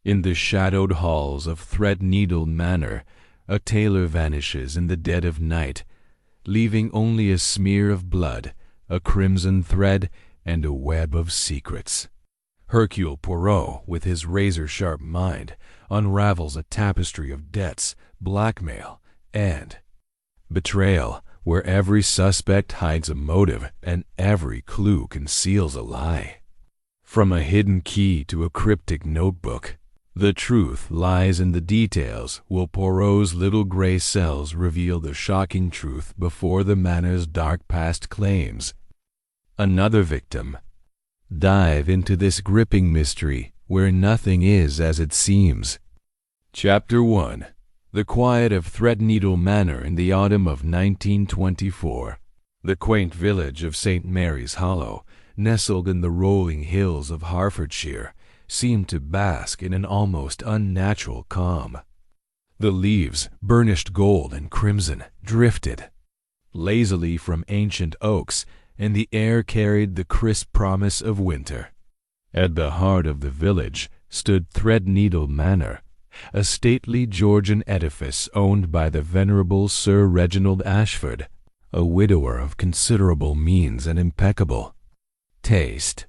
In the shadowed halls of Threadneedle Manor, a tailor vanishes in the dead of night, leaving only a smear of blood, a crimson thread, and a web of secrets. Hercule Poirot, with his razor-sharp mind, unravels a tapestry of debts, blackmail, and betrayal, where every suspect hides a motive and every clue conceals a lie. From a hidden key to a cryptic notebook, the truth lies in the details. Will Poirot's little gray cells reveal the shocking truth before the manor's dark past claims another victim? Dive into this gripping mystery where nothing is as it seems. Chapter 1. The quiet of Threadneedle Manor in the autumn of 1924. The quaint village of St. Mary's Hollow, nestled in the rolling hills of Hertfordshire, seemed to bask in an almost unnatural calm. The leaves, burnished gold and crimson, drifted lazily from ancient oaks, and the air carried the crisp promise of winter. At the heart of the village stood Threadneedle Manor, a stately Georgian edifice owned by the venerable Sir Reginald Ashford, a widower of considerable means and impeccable taste.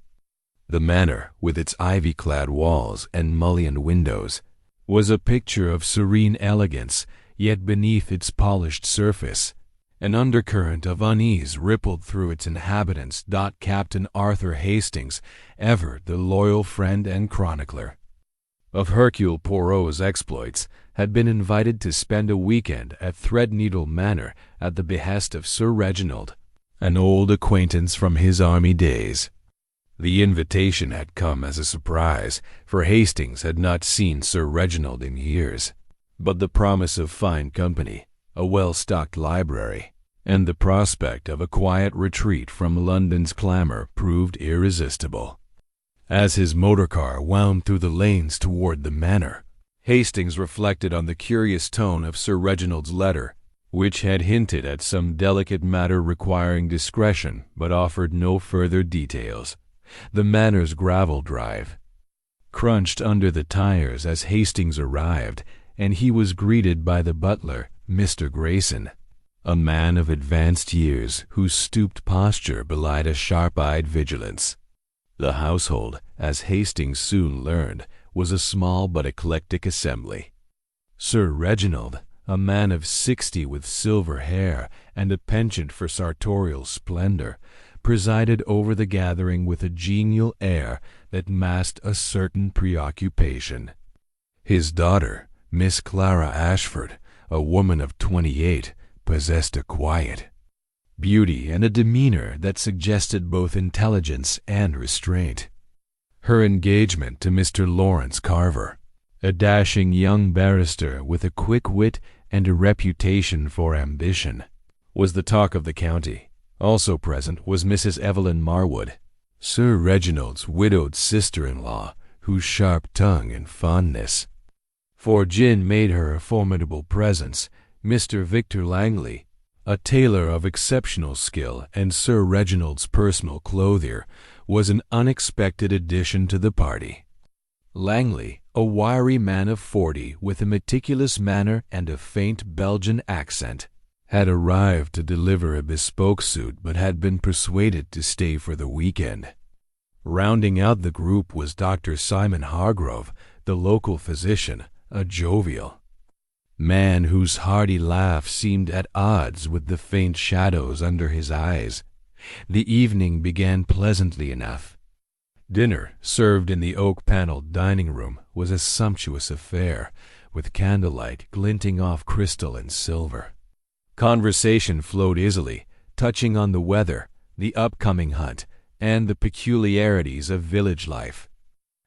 The manor, with its ivy-clad walls and mullioned windows, was a picture of serene elegance, yet beneath its polished surface an undercurrent of unease rippled through its inhabitants. Captain Arthur Hastings, ever the loyal friend and chronicler of Hercule Poirot's exploits, had been invited to spend a weekend at Threadneedle Manor at the behest of Sir Reginald, an old acquaintance from his army days. The invitation had come as a surprise, for Hastings had not seen Sir Reginald in years, but the promise of fine company, a well-stocked library, and the prospect of a quiet retreat from London's clamor proved irresistible. As his motor-car wound through the lanes toward the manor, Hastings reflected on the curious tone of Sir Reginald's letter, which had hinted at some delicate matter requiring discretion but offered no further details. The manor's gravel drive crunched under the tires as Hastings arrived, and he was greeted by the butler, Mr. Grayson, a man of advanced years whose stooped posture belied a sharp-eyed vigilance. The household, as Hastings soon learned, was a small but eclectic assembly. Sir Reginald, a man of 60 with silver hair and a penchant for sartorial splendor, presided over the gathering with a genial air that masked a certain preoccupation. His daughter, Miss Clara Ashford, a woman of 28, possessed a quiet beauty and a demeanor that suggested both intelligence and restraint. Her engagement to Mr. Lawrence Carver, a dashing young barrister with a quick wit and a reputation for ambition, was the talk of the county. Also present was Mrs. Evelyn Marwood, Sir Reginald's widowed sister-in-law, whose sharp tongue and fondness for gin made her a formidable presence. Mr. Victor Langley, a tailor of exceptional skill and Sir Reginald's personal clothier, was an unexpected addition to the party. Langley, a wiry man of 40 with a meticulous manner and a faint Belgian accent, had arrived to deliver a bespoke suit but had been persuaded to stay for the weekend. Rounding out the group was Dr. Simon Hargrove, the local physician, a jovial man whose hearty laugh seemed at odds with the faint shadows under his eyes. The evening began pleasantly enough. Dinner, served in the oak-paneled dining-room, was a sumptuous affair, with candlelight glinting off crystal and silver. Conversation flowed easily, touching on the weather, the upcoming hunt, and the peculiarities of village life.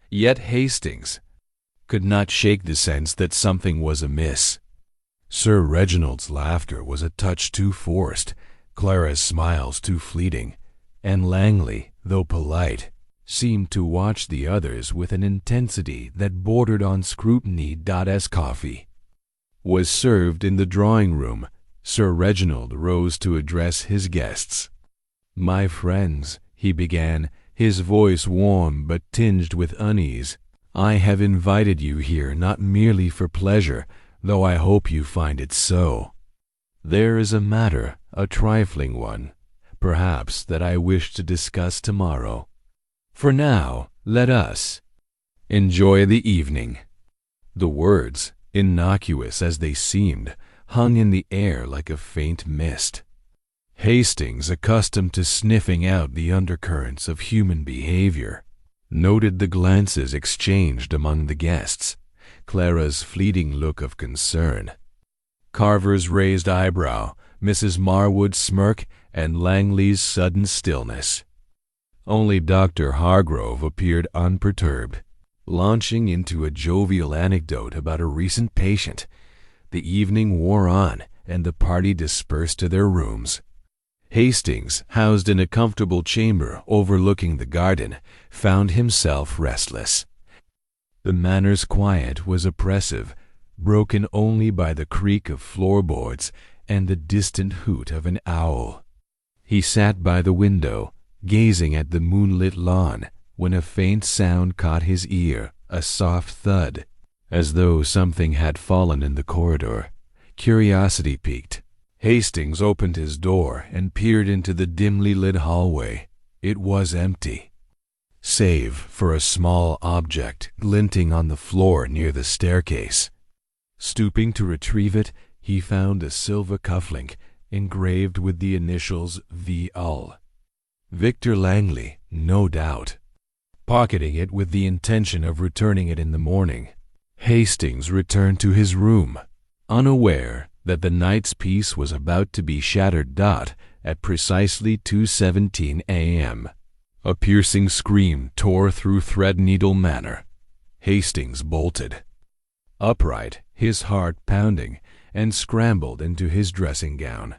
Yet Hastings could not shake the sense that something was amiss. Sir Reginald's laughter was a touch too forced, Clara's smiles too fleeting, and Langley, though polite, seemed to watch the others with an intensity that bordered on scrutiny. As coffee was served in the drawing-room, Sir Reginald rose to address his guests. "My friends," he began, his voice warm but tinged with unease, I have invited you here not merely for pleasure, though I hope you find it so. There is a matter, a trifling one, perhaps, that I wish to discuss tomorrow. For now, let us enjoy the evening." The words, innocuous as they seemed, hung in the air like a faint mist. Hastings, accustomed to sniffing out the undercurrents of human behavior, noted the glances exchanged among the guests, Clara's fleeting look of concern, Carver's raised eyebrow, Mrs. Marwood's smirk, and Langley's sudden stillness. Only Dr. Hargrove appeared unperturbed, launching into a jovial anecdote about a recent patient. The evening wore on, and the party dispersed to their rooms. Hastings, housed in a comfortable chamber overlooking the garden, found himself restless. The Manor's quiet was oppressive, broken only by the creak of floorboards and the distant hoot of an owl. He sat by the window, gazing at the moonlit lawn, when a faint sound caught his ear, a soft thud, as though something had fallen in the corridor. Curiosity piqued. Hastings opened his door and peered into the dimly lit hallway. It was empty, save for a small object glinting on the floor near the staircase. Stooping to retrieve it, he found a silver cufflink engraved with the initials V.Ul. Victor Langley, no doubt. Pocketing it with the intention of returning it in the morning, Hastings returned to his room, unaware that the night's peace was about to be shattered at precisely 2:17 a.m. A piercing scream tore through Threadneedle Manor. Hastings bolted upright, his heart pounding, and scrambled into his dressing gown.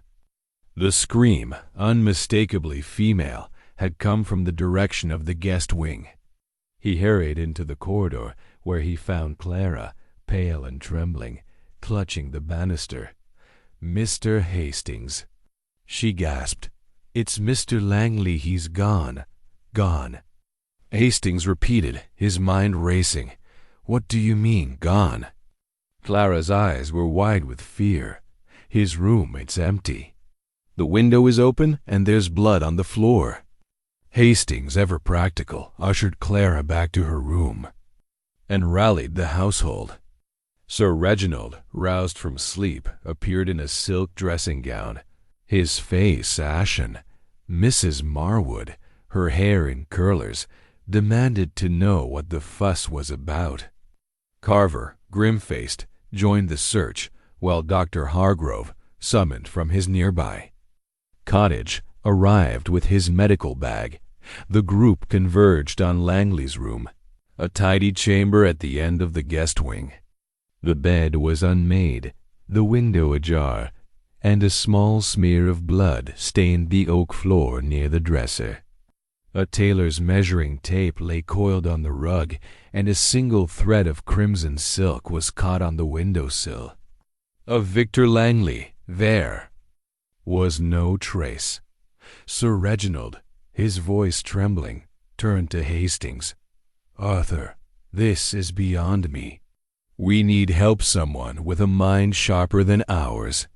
The scream, unmistakably female, had come from the direction of the guest wing. He hurried into the corridor, where he found Clara, pale and trembling, clutching the banister. "Mr. Hastings," she gasped. "It's Mr. Langley. He's gone. Gone." Hastings repeated, his mind racing. "What do you mean, gone?" Clara's eyes were wide with fear. "His room, it's empty. The window is open, and there's blood on the floor." Hastings, ever practical, ushered Clara back to her room and rallied the household. Sir Reginald, roused from sleep, appeared in a silk dressing gown, his face ashen. Mrs. Marwood, her hair in curlers, demanded to know what the fuss was about. Carver, grim-faced, joined the search, while Dr. Hargrove, summoned from his nearby cottage, arrived with his medical bag. The group converged on Langley's room, a tidy chamber at the end of the guest wing. The bed was unmade, the window ajar, and a small smear of blood stained the oak floor near the dresser. A tailor's measuring tape lay coiled on the rug, and a single thread of crimson silk was caught on the window-sill. Of Victor Langley there was no trace. Sir Reginald, his voice trembling, turned to Hastings. "Arthur, this is beyond me. We need help someone with a mind sharper than ours.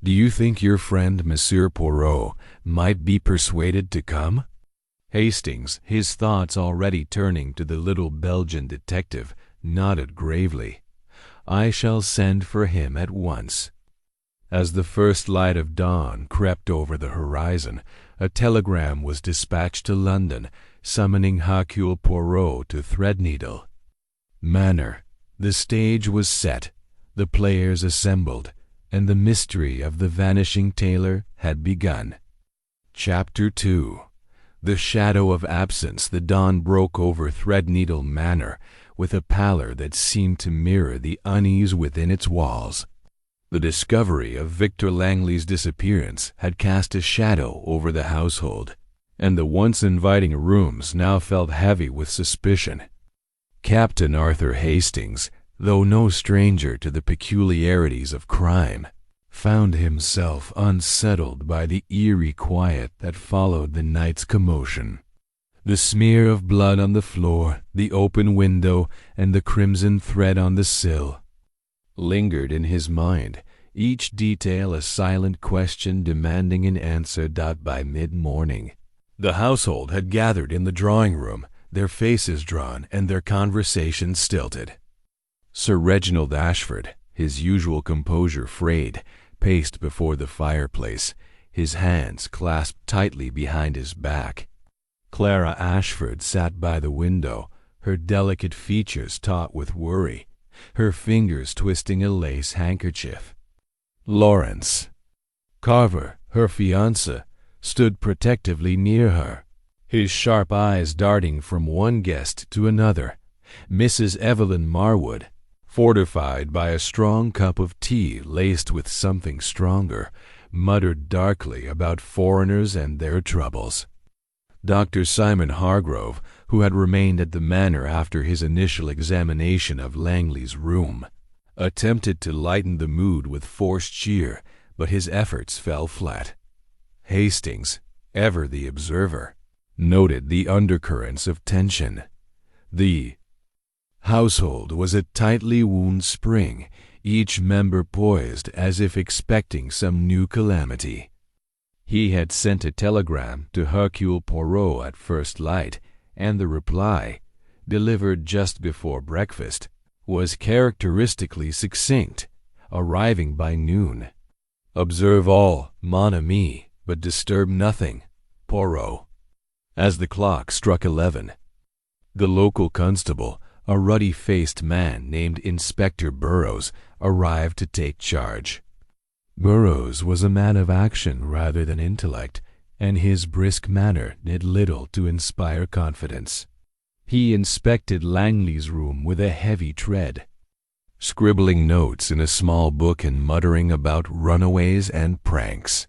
Do you think your friend Monsieur Poirot might be persuaded to come?" Hastings, his thoughts already turning to the little Belgian detective, nodded gravely. "I shall send for him at once." As the first light of dawn crept over the horizon, a telegram was dispatched to London, summoning Hercule Poirot to Threadneedle Manor. The stage was set, the players assembled, and the mystery of the Vanishing Tailor had begun. Chapter 2. The shadow of absence. The dawn broke over Threadneedle Manor with a pallor that seemed to mirror the unease within its walls. The discovery of Victor Langley's disappearance had cast a shadow over the household, and the once inviting rooms now felt heavy with suspicion. Captain Arthur Hastings, though no stranger to the peculiarities of crime, found himself unsettled by the eerie quiet that followed the night's commotion. The smear of blood on the floor, the open window, and the crimson thread on the sill lingered in his mind, each detail a silent question demanding an answer. By mid-morning, the household had gathered in the drawing-room, their faces drawn and their conversation stilted. Sir Reginald Ashford, his usual composure frayed, paced before the fireplace, his hands clasped tightly behind his back. Clara Ashford sat by the window, her delicate features taut with worry, her fingers twisting a lace handkerchief. Lawrence Carver, her fiancé, stood protectively near her, his sharp eyes darting from one guest to another. Mrs. Evelyn Marwood, fortified by a strong cup of tea laced with something stronger, muttered darkly about foreigners and their troubles. Dr. Simon Hargrove, who had remained at the manor after his initial examination of Langley's room, attempted to lighten the mood with forced cheer, but his efforts fell flat. Hastings, ever the observer, noted the undercurrents of tension. The household was a tightly wound spring, each member poised as if expecting some new calamity. He had sent a telegram to Hercule Poirot at first light, and the reply, delivered just before breakfast, was characteristically succinct, arriving by noon. "Observe all, mon ami, but disturb nothing, Poirot." As the clock struck 11, the local constable, a ruddy-faced man named Inspector Burrows, arrived to take charge. Burrows was a man of action rather than intellect, and his brisk manner did little to inspire confidence. He inspected Langley's room with a heavy tread, scribbling notes in a small book and muttering about runaways and pranks.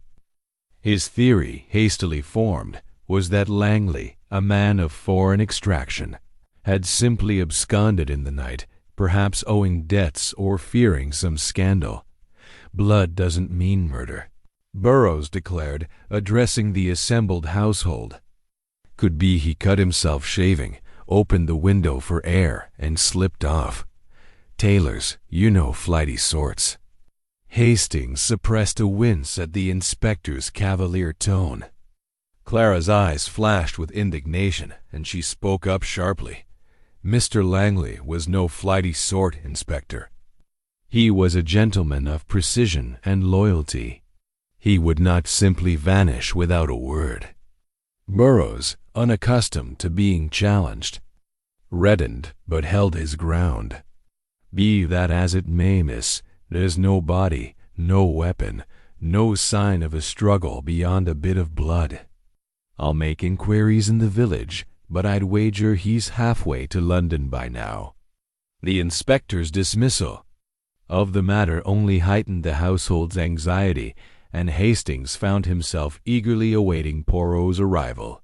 His theory, hastily formed, was that Langley, a man of foreign extraction, had simply absconded in the night, perhaps owing debts or fearing some scandal. "Blood doesn't mean murder," Burrows declared, addressing the assembled household. "Could be he cut himself shaving, opened the window for air, and slipped off. Tailors, you know, flighty sorts." Hastings suppressed a wince at the inspector's cavalier tone. Clara's eyes flashed with indignation, and she spoke up sharply. "Mr. Langley was no flighty sort, Inspector. He was a gentleman of precision and loyalty. He would not simply vanish without a word." Burrows, unaccustomed to being challenged, reddened but held his ground. "Be that as it may, miss, there's no body, no weapon, no sign of a struggle beyond a bit of blood. I'll make inquiries in the village, but I'd wager he's halfway to London by now." The inspector's dismissal of the matter only heightened the household's anxiety, and Hastings found himself eagerly awaiting Poirot's arrival.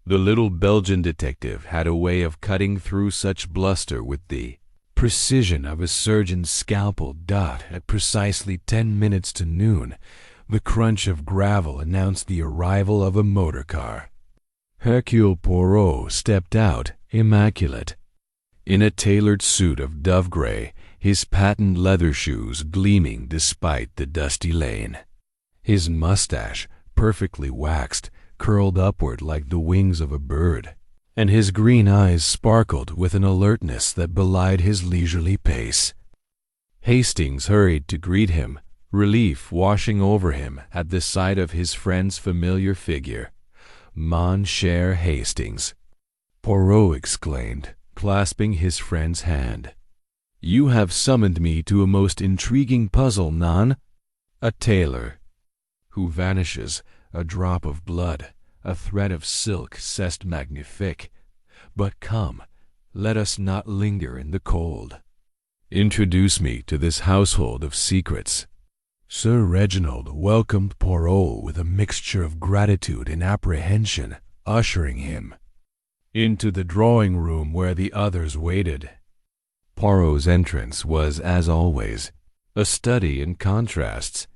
The little Belgian detective had a way of cutting through such bluster with the precision of a surgeon's scalpel. At precisely 10 minutes to noon, the crunch of gravel announced the arrival of a motor car. Hercule Poirot stepped out, immaculate, in a tailored suit of dove gray, his patent leather shoes gleaming despite the dusty lane. His mustache, perfectly waxed, curled upward like the wings of a bird, and his green eyes sparkled with an alertness that belied his leisurely pace. Hastings hurried to greet him, relief washing over him at the sight of his friend's familiar figure. "Mon cher Hastings," Poirot exclaimed, clasping his friend's hand. "You have summoned me to a most intriguing puzzle, non? A tailor who vanishes, a drop of blood, a thread of silk, c'est magnifique. But come, let us not linger in the cold. Introduce me to this household of secrets." Sir Reginald welcomed Poirot with a mixture of gratitude and apprehension, ushering him into the drawing-room where the others waited. Poirot's entrance was, as always, a study in contrasts.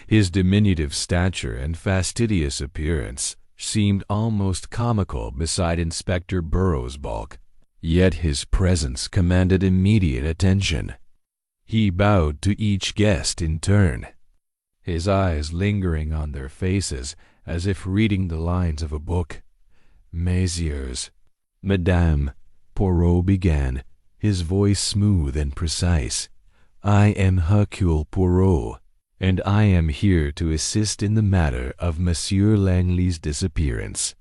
His diminutive stature and fastidious appearance, seemed almost comical beside Inspector Burroughs' bulk, yet his presence commanded immediate attention. He bowed to each guest in turn, his eyes lingering on their faces as if reading the lines of a book. "Messieurs, Madame," Poirot began, his voice smooth and precise, "I am Hercule Poirot, and I am here to assist in the matter of Monsieur Langley's disappearance.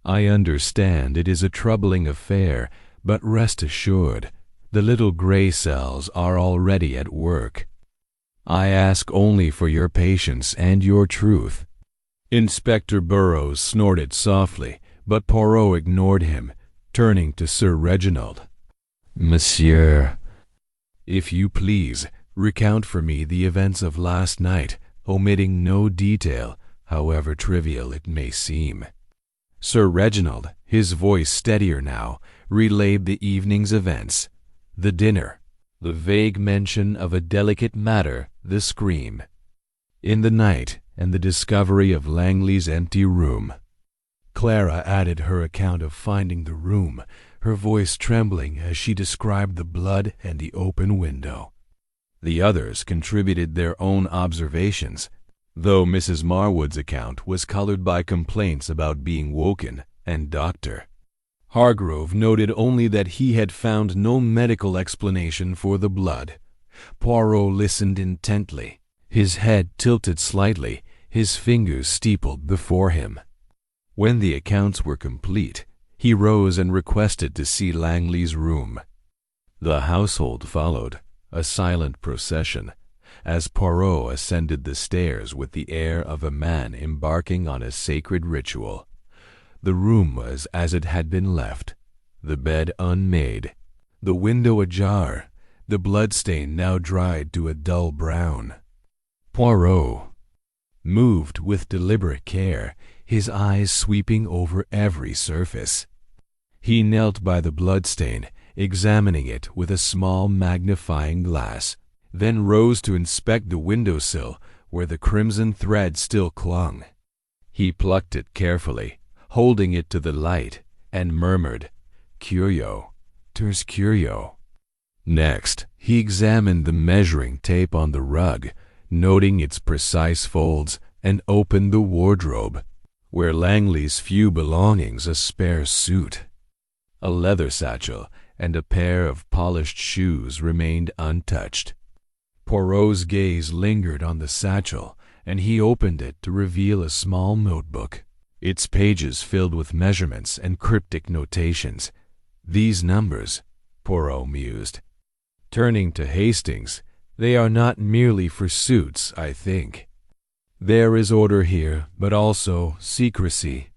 I understand it is a troubling affair, but rest assured, the little gray cells are already at work. I ask only for your patience and your truth." Inspector Burroughs snorted softly, but Poirot ignored him, turning to Sir Reginald. "Monsieur, if you please, recount for me the events of last night, omitting no detail, however trivial it may seem." Sir Reginald, his voice steadier now, relayed the evening's events. The dinner, the vague mention of a delicate matter, the scream in the night, and the discovery of Langley's empty room. Clara added her account of finding the room, her voice trembling as she described the blood and the open window. The others contributed their own observations, though Mrs. Marwood's account was colored by complaints about being woken, and Dr. Hargrove noted only that he had found no medical explanation for the blood. Poirot listened intently, his head tilted slightly, his fingers steepled before him. When the accounts were complete, he rose and requested to see Langley's room. The household followed, a silent procession, as Poirot ascended the stairs with the air of a man embarking on a sacred ritual. The room was as it had been left, the bed unmade, the window ajar, the bloodstain now dried to a dull brown. Poirot moved with deliberate care, his eyes sweeping over every surface. He knelt by the bloodstain, examining it with a small magnifying glass, then rose to inspect the window-sill where the crimson thread still clung. He plucked it carefully, holding it to the light, and murmured, "Curio, ters curio." Next, he examined the measuring tape on the rug, noting its precise folds, and opened the wardrobe, where Langley's few belongings, a spare suit, a leather satchel, and a pair of polished shoes remained untouched. Poirot's gaze lingered on the satchel, and he opened it to reveal a small notebook, its pages filled with measurements and cryptic notations. "These numbers," Poirot mused. Turning to Hastings, "they are not merely for suits, I think. There is order here, but also secrecy."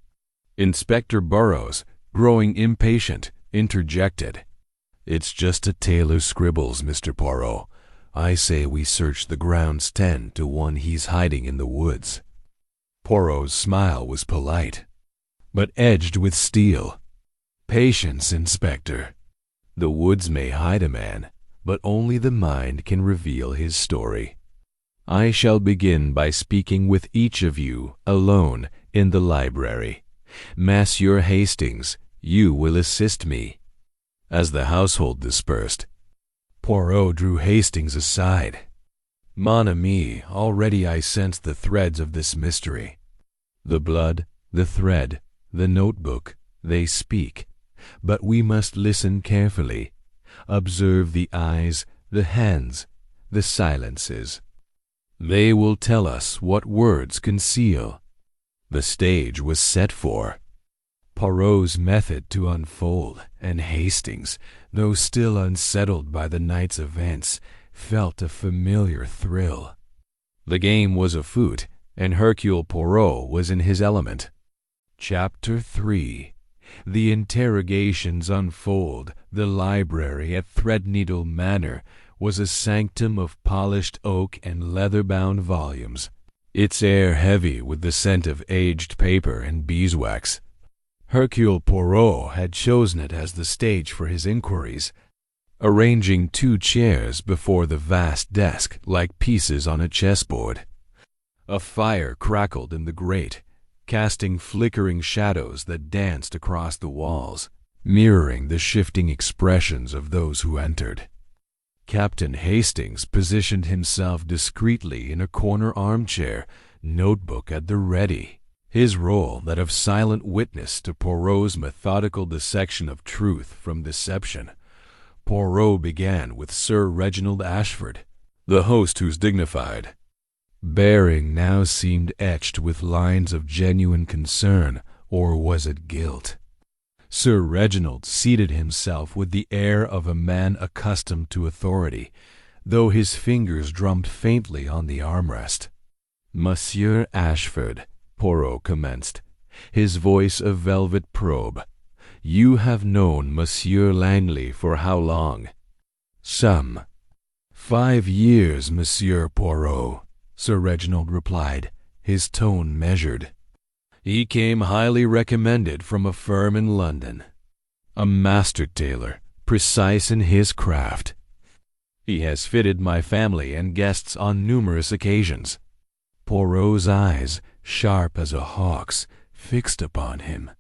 Inspector Burroughs, growing impatient, interjected, "It's just a tailor's scribbles, Mr. Poirot. I say we search the grounds 10 to 1 he's hiding in the woods." Poirot's smile was polite, but edged with steel. "Patience, Inspector. The woods may hide a man, but only the mind can reveal his story. I shall begin by speaking with each of you alone in the library. Monsieur Hastings, you will assist me." As the household dispersed, Poirot drew Hastings aside. "Mon ami, already I sense the threads of this mystery. The blood, the thread, the notebook, they speak. But we must listen carefully, observe the eyes, the hands, the silences. They will tell us what words conceal." The stage was set for Poirot's method to unfold, and Hastings, though still unsettled by the night's events, felt a familiar thrill. The game was afoot, and Hercule Poirot was in his element. Chapter 3. The interrogations unfold. The library at Threadneedle Manor was a sanctum of polished oak and leather-bound volumes, its air heavy with the scent of aged paper and beeswax. Hercule Poirot had chosen it as the stage for his inquiries, arranging 2 chairs before the vast desk like pieces on a chessboard. A fire crackled in the grate, casting flickering shadows that danced across the walls, mirroring the shifting expressions of those who entered. Captain Hastings positioned himself discreetly in a corner armchair, notebook at the ready, his role that of silent witness to Poirot's methodical dissection of truth from deception. Poirot began with Sir Reginald Ashford, the host whose dignified bearing now seemed etched with lines of genuine concern, or was it guilt? Sir Reginald seated himself with the air of a man accustomed to authority, though his fingers drummed faintly on the armrest. "Monsieur Ashford," Poirot commenced, his voice a velvet probe, "you have known Monsieur Langley for how long?" "Some 5 years, Monsieur Poirot," Sir Reginald replied, his tone measured. "He came highly recommended from a firm in London. A master tailor, precise in his craft. He has fitted my family and guests on numerous occasions." Poirot's eyes, sharp as a hawk's, fixed upon him.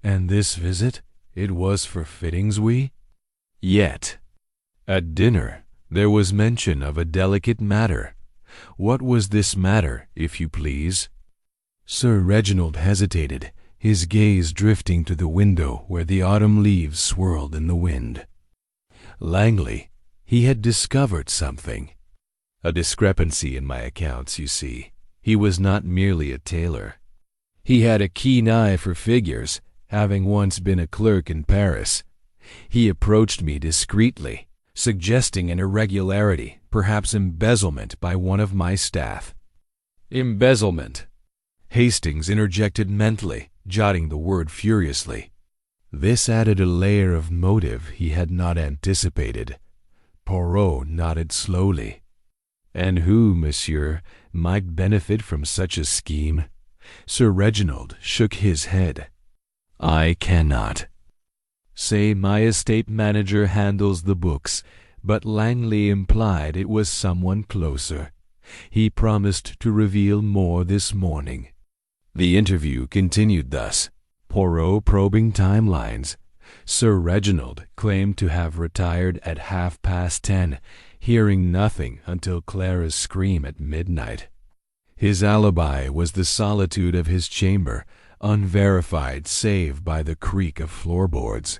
"And this visit, it was for fittings, we?" "Yet. At dinner there was mention of a delicate matter. What was this matter, if you please?" Sir Reginald hesitated, his gaze drifting to the window where the autumn leaves swirled in the wind. Langley, he had discovered something. A discrepancy in my accounts, you see. He was not merely a tailor. He had a keen eye for figures, having once been a clerk in Paris. He approached me discreetly, suggesting an irregularity, perhaps embezzlement by one of my staff. "Embezzlement," Hastings interjected mentally, jotting the word furiously. This added a layer of motive he had not anticipated. Poirot nodded slowly. "And who, monsieur, might benefit from such a scheme?" Sir Reginald shook his head. "I cannot. Say my estate manager handles the books, but Langley implied it was someone closer. He promised to reveal more this morning." The interview continued thus, Poirot probing timelines. Sir Reginald claimed to have retired at 10:30, hearing nothing until Clara's scream at midnight. His alibi was the solitude of his chamber, unverified save by the creak of floorboards.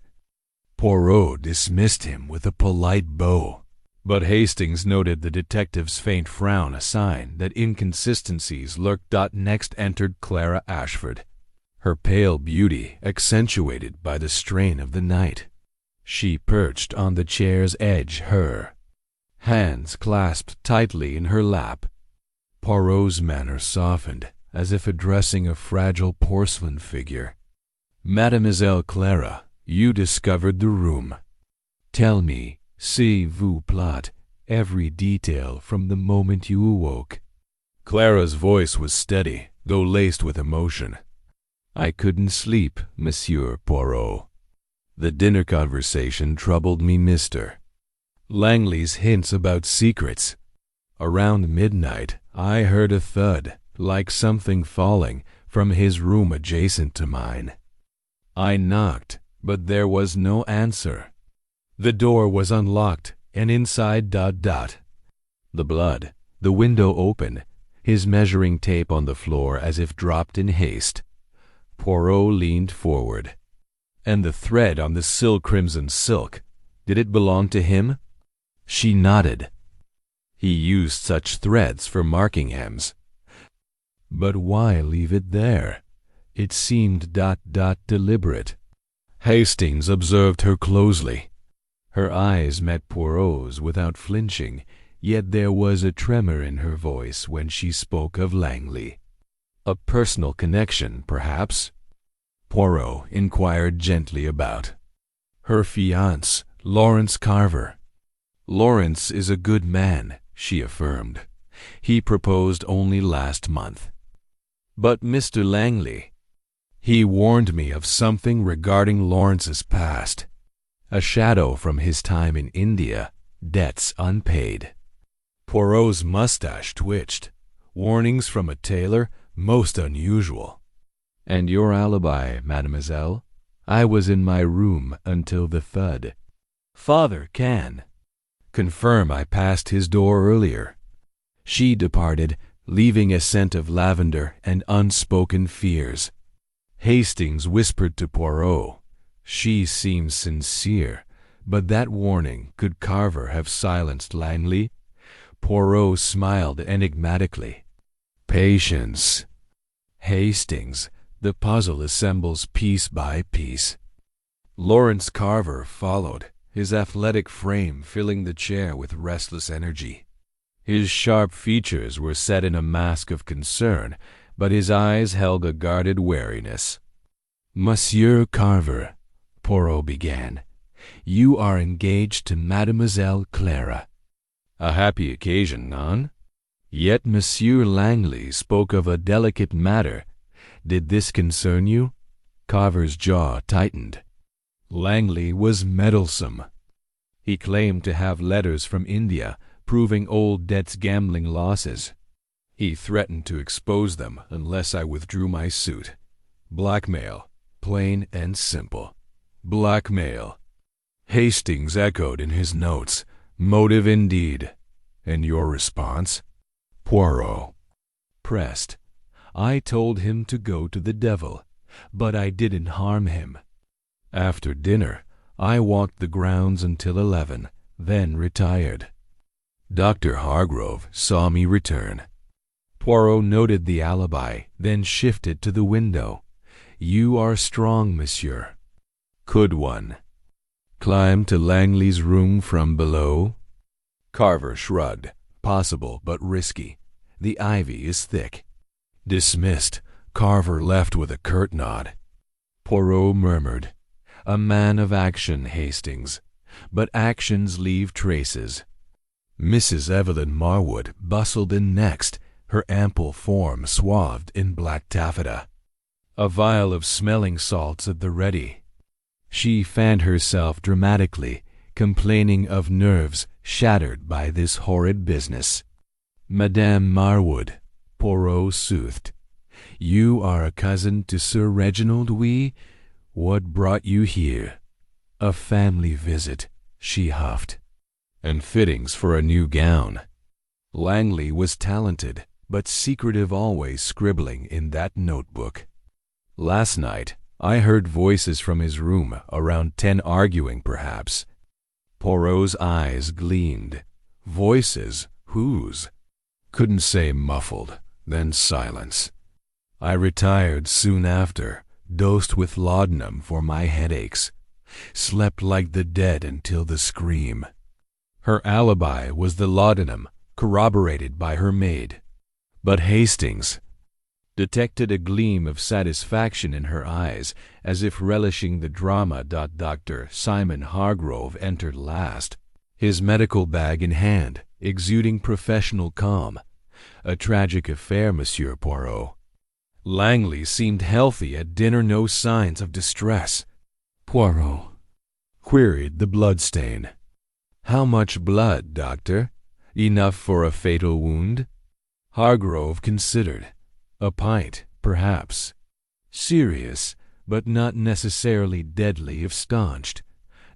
Poirot dismissed him with a polite bow, but Hastings noted the detective's faint frown, a sign that inconsistencies lurked. Next entered Clara Ashford, her pale beauty accentuated by the strain of the night. She perched on the chair's edge, her hands clasped tightly in her lap. Poirot's manner softened, as if addressing a fragile porcelain figure. "Mademoiselle Clara, you discovered the room. Tell me, s'il vous plaît, every detail from the moment you awoke." Clara's voice was steady, though laced with emotion. "I couldn't sleep, Monsieur Poirot. The dinner conversation troubled me, Mr. Langley's hints about secrets. Around midnight, I heard a thud, like something falling, from his room adjacent to mine. I knocked, but there was no answer. The door was unlocked, and inside ... The blood, the window open, his measuring tape on the floor as if dropped in haste." Poirot leaned forward. "And the thread on the crimson silk, did it belong to him?" She nodded. "He used such threads for marking hems." "But why leave it there? It seemed ... deliberate." Hastings observed her closely. Her eyes met Poirot's without flinching, yet there was a tremor in her voice when she spoke of Langley. "A personal connection, perhaps?" Poirot inquired gently about. "Her fiancé, Lawrence Carver." "Lawrence is a good man," she affirmed. "He proposed only last month." "But Mr. Langley—" "He warned me of something regarding Lawrence's past. A shadow from his time in India, debts unpaid." Poirot's mustache twitched. Warnings from a tailor? Most unusual. "And your alibi, mademoiselle?" "I was in my room until the thud." "Father can confirm I passed his door earlier." She departed, leaving a scent of lavender and unspoken fears. Hastings whispered to Poirot. She seemed sincere, but that warning, could Carver have silenced Langley? Poirot smiled enigmatically. "Patience, Hastings. The puzzle assembles piece by piece." Lawrence Carver followed, his athletic frame filling the chair with restless energy. His sharp features were set in a mask of concern, but his eyes held a guarded wariness. "Monsieur Carver," Poirot began, "you are engaged to Mademoiselle Clara." "A happy occasion, non?" "Yet Monsieur Langley spoke of a delicate matter. Did this concern you?" Carver's jaw tightened. Langley was meddlesome. He claimed to have letters from India proving old debt's gambling losses. He threatened to expose them unless I withdrew my suit. Blackmail, plain and simple. Blackmail. Hastings echoed in his notes. Motive indeed. And your response? Poirot pressed. "I told him to go to the devil, but I didn't harm him. After dinner, I walked the grounds until 11, then retired. Dr. Hargrove saw me return." Poirot noted the alibi, then shifted to the window. "You are strong, monsieur. Could one climb to Langley's room from below?" Carver shrugged. "Possible, but risky. The ivy is thick." Dismissed, Carver left with a curt nod. Poirot murmured, "A man of action, Hastings. But actions leave traces." Mrs. Evelyn Marwood bustled in next, her ample form swathed in black taffeta. A vial of smelling salts at the ready. She fanned herself dramatically, complaining of nerves shattered by this horrid business. "Madame Marwood," Poirot soothed, "you are a cousin to Sir Reginald, oui? What brought you here?" "A family visit," she huffed. "And fittings for a new gown." Langley was talented, but secretive, always scribbling in that notebook. "Last night I heard voices from his room, around 10 arguing, perhaps." Poirot's eyes gleamed. "Voices? Whose?" "Couldn't say, muffled, then silence. I retired soon after, dosed with laudanum for my headaches. Slept like the dead until the scream." Her alibi was the laudanum, corroborated by her maid. But Hastings detected a gleam of satisfaction in her eyes, as if relishing the drama. Dr. Simon Hargrove entered last, his medical bag in hand, exuding professional calm. "A tragic affair, Monsieur Poirot." Langley seemed healthy at dinner, no signs of distress. "Poirot," queried the bloodstain. "How much blood, doctor? Enough for a fatal wound?" Hargrove considered. "A pint, perhaps. Serious, but not necessarily deadly if staunched.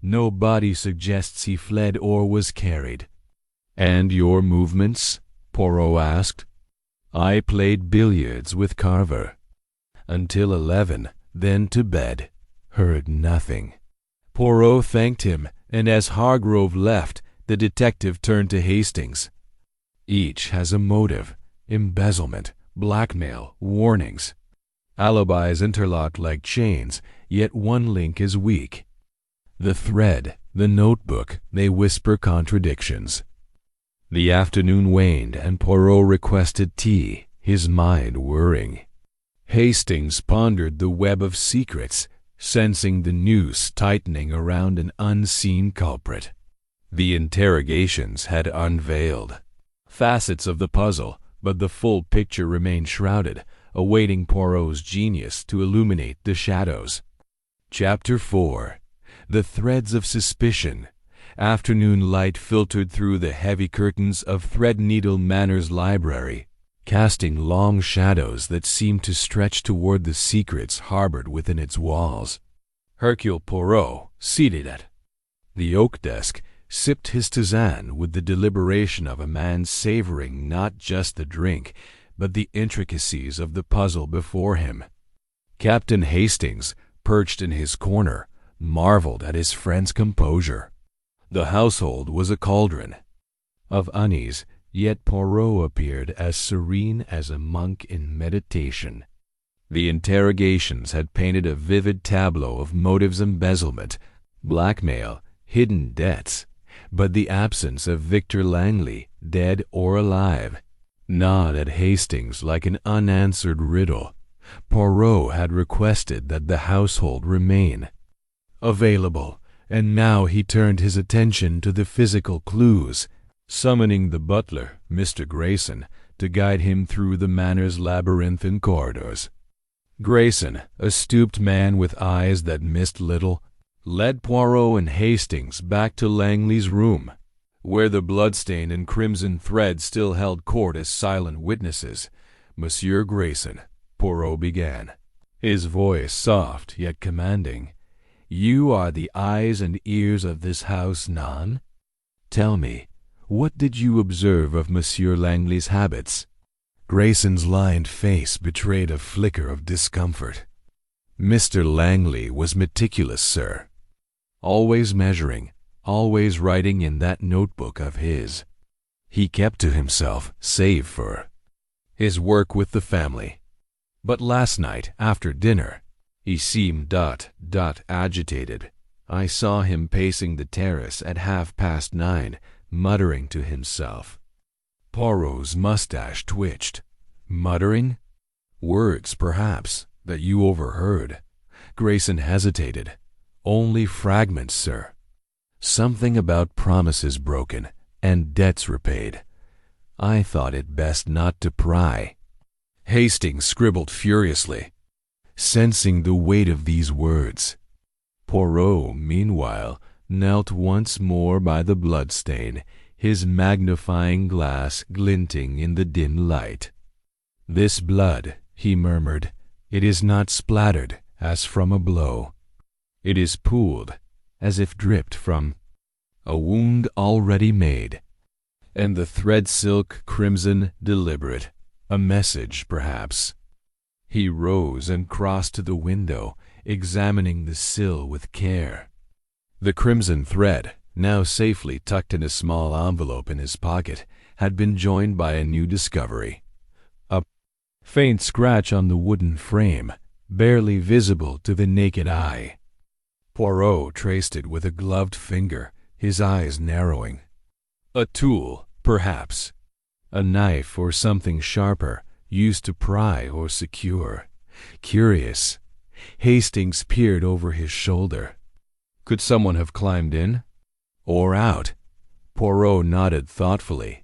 No body suggests he fled or was carried." "And your movements?" Poirot asked. "I played billiards with Carver. Until 11, then to bed. Heard nothing." Poirot thanked him, and as Hargrove left, the detective turned to Hastings. "Each has a motive. Embezzlement, blackmail, warnings. Alibis interlock like chains, yet one link is weak. The thread, the notebook, they whisper contradictions." The afternoon waned, and Poirot requested tea, his mind whirring. Hastings pondered the web of secrets, sensing the noose tightening around an unseen culprit. The interrogations had unveiled facets of the puzzle, but the full picture remained shrouded, awaiting Poirot's genius to illuminate the shadows. Chapter 4. The Threads of Suspicion. Afternoon light filtered through the heavy curtains of Threadneedle Manor's library. casting long shadows that seemed to stretch toward the secrets harbored within its walls. Hercule Poirot, seated at the oak desk, sipped his tisane with the deliberation of a man savoring not just the drink, but the intricacies of the puzzle before him. Captain Hastings, perched in his corner, marveled at his friend's composure. The household was a cauldron of unease, yet Poirot appeared as serene as a monk in meditation. The interrogations had painted a vivid tableau of motives: embezzlement, blackmail, hidden debts, but the absence of Victor Langley, dead or alive, gnawed at Hastings like an unanswered riddle. Poirot had requested that the household remain available, and now he turned his attention to the physical clues, summoning the butler, Mr. Grayson, to guide him through the manor's labyrinthine corridors. Grayson, a stooped man with eyes that missed little, led Poirot and Hastings back to Langley's room, where the bloodstain and crimson thread still held court as silent witnesses. "Monsieur Grayson," Poirot began, his voice soft yet commanding, "you are the eyes and ears of this house, non? Tell me, what did you observe of Monsieur Langley's habits?" Grayson's lined face betrayed a flicker of discomfort. "Mr. Langley was meticulous, sir. Always measuring, always writing in that notebook of his. He kept to himself, save for his work with the family. But last night, after dinner, he seemed agitated. I saw him pacing the terrace at 9:30, muttering to himself." Poirot's mustache twitched. "Muttering? Words, perhaps, that you overheard." Grayson hesitated. "Only fragments, sir. Something about promises broken and debts repaid. I thought it best not to pry." Hastings scribbled furiously, sensing the weight of these words. Poirot, meanwhile, knelt once more by the bloodstain, his magnifying glass glinting in the dim light. "This blood," he murmured, "it is not splattered as from a blow. It is pooled, as if dripped from a wound already made, and the thread silk crimson deliberate, a message, perhaps." He rose and crossed to the window, examining the sill with care. The crimson thread, now safely tucked in a small envelope in his pocket, had been joined by a new discovery. A faint scratch on the wooden frame, barely visible to the naked eye. Poirot traced it with a gloved finger, his eyes narrowing. A tool, perhaps. A knife or something sharper, used to pry or secure. Curious. Hastings peered over his shoulder. Could someone have climbed in? Or out? Poirot nodded thoughtfully.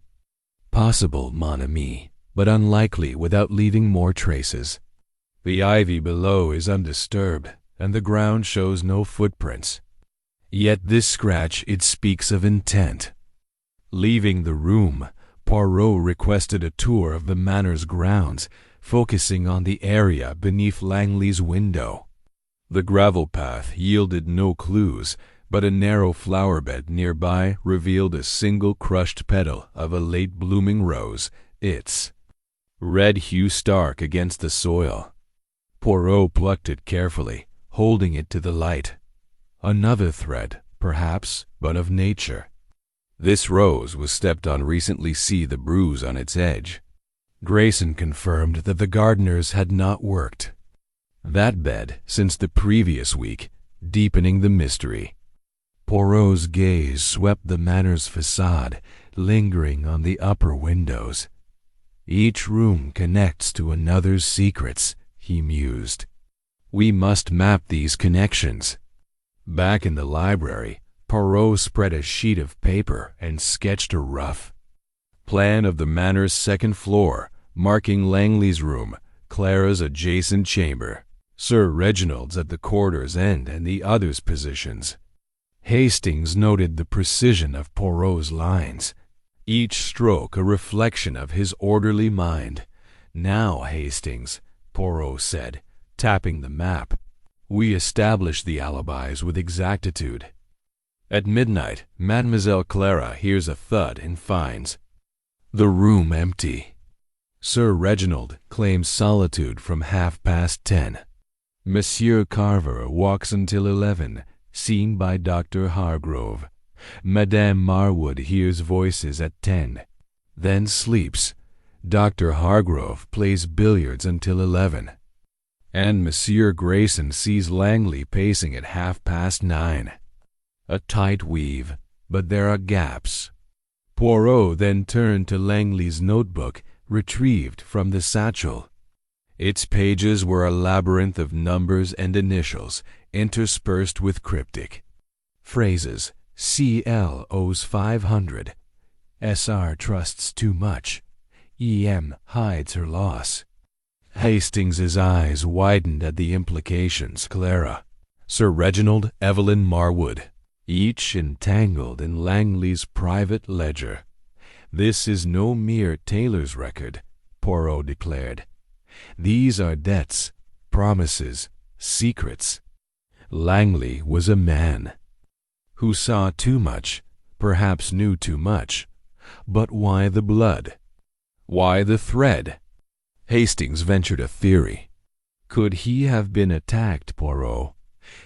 Possible, mon ami, but unlikely without leaving more traces. The ivy below is undisturbed, and the ground shows no footprints. Yet this scratch, it speaks of intent. Leaving the room, Poirot requested a tour of the manor's grounds, focusing on the area beneath Langley's window. The gravel path yielded no clues, but a narrow flower bed nearby revealed a single crushed petal of a late-blooming rose, its red hue stark against the soil. Poirot plucked it carefully, holding it to the light. Another thread, perhaps, but of nature. This rose was stepped on recently. See the bruise on its edge. Grayson confirmed that the gardeners had not worked that bed since the previous week, deepening the mystery. Poirot's gaze swept the manor's facade, lingering on the upper windows. Each room connects to another's secrets, he mused. We must map these connections. Back in the library, Poirot spread a sheet of paper and sketched a rough plan of the manor's second floor, marking Langley's room, Clara's adjacent chamber, Sir Reginald's at the corridor's end, and the others' positions. Hastings noted the precision of Poirot's lines, each stroke a reflection of his orderly mind. "Now, Hastings," Poirot said, tapping the map, "we establish the alibis with exactitude." At midnight, Mademoiselle Clara hears a thud and finds the room empty. Sir Reginald claims solitude from 10:30. Monsieur Carver walks until 11, seen by Dr. Hargrove. Madame Marwood hears voices at 10, then sleeps. Dr. Hargrove plays billiards until 11. And Monsieur Grayson sees Langley pacing at 9:30. A tight weave, but there are gaps. Poirot then turned to Langley's notebook, retrieved from the satchel. Its pages were a labyrinth of numbers and initials, interspersed with cryptic phrases. CL owes 500. SR trusts too much. EM hides her loss. Hastings's eyes widened at the implications. Clara, Sir Reginald, Evelyn Marwood, each entangled in Langley's private ledger. "This is no mere tailor's record," Poirot declared. "These are debts, promises, secrets." Langley was a man who saw too much, perhaps knew too much. But why the blood? Why the thread? Hastings ventured a theory. Could he have been attacked, Poirot?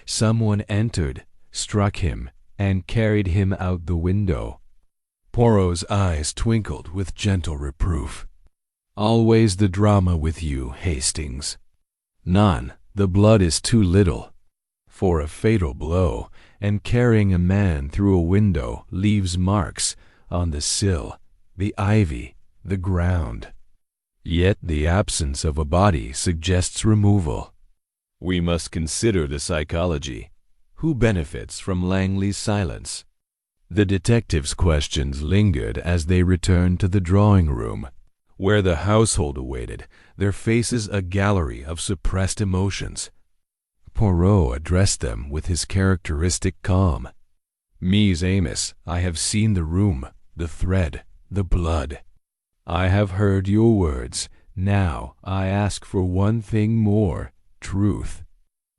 Someone entered, struck him, and carried him out the window. Poirot's eyes twinkled with gentle reproof. "Always the drama with you, Hastings. None. The blood is too little for a fatal blow, and carrying a man through a window leaves marks on the sill, the ivy, the ground. Yet the absence of a body suggests removal. We must consider the psychology. Who benefits from Langley's silence?" The detectives' questions lingered as they returned to the drawing-room, where the household awaited, their faces a gallery of suppressed emotions. Poirot addressed them with his characteristic calm. "Mees Amos, I have seen the room, the thread, the blood. I have heard your words. Now I ask for one thing more, truth.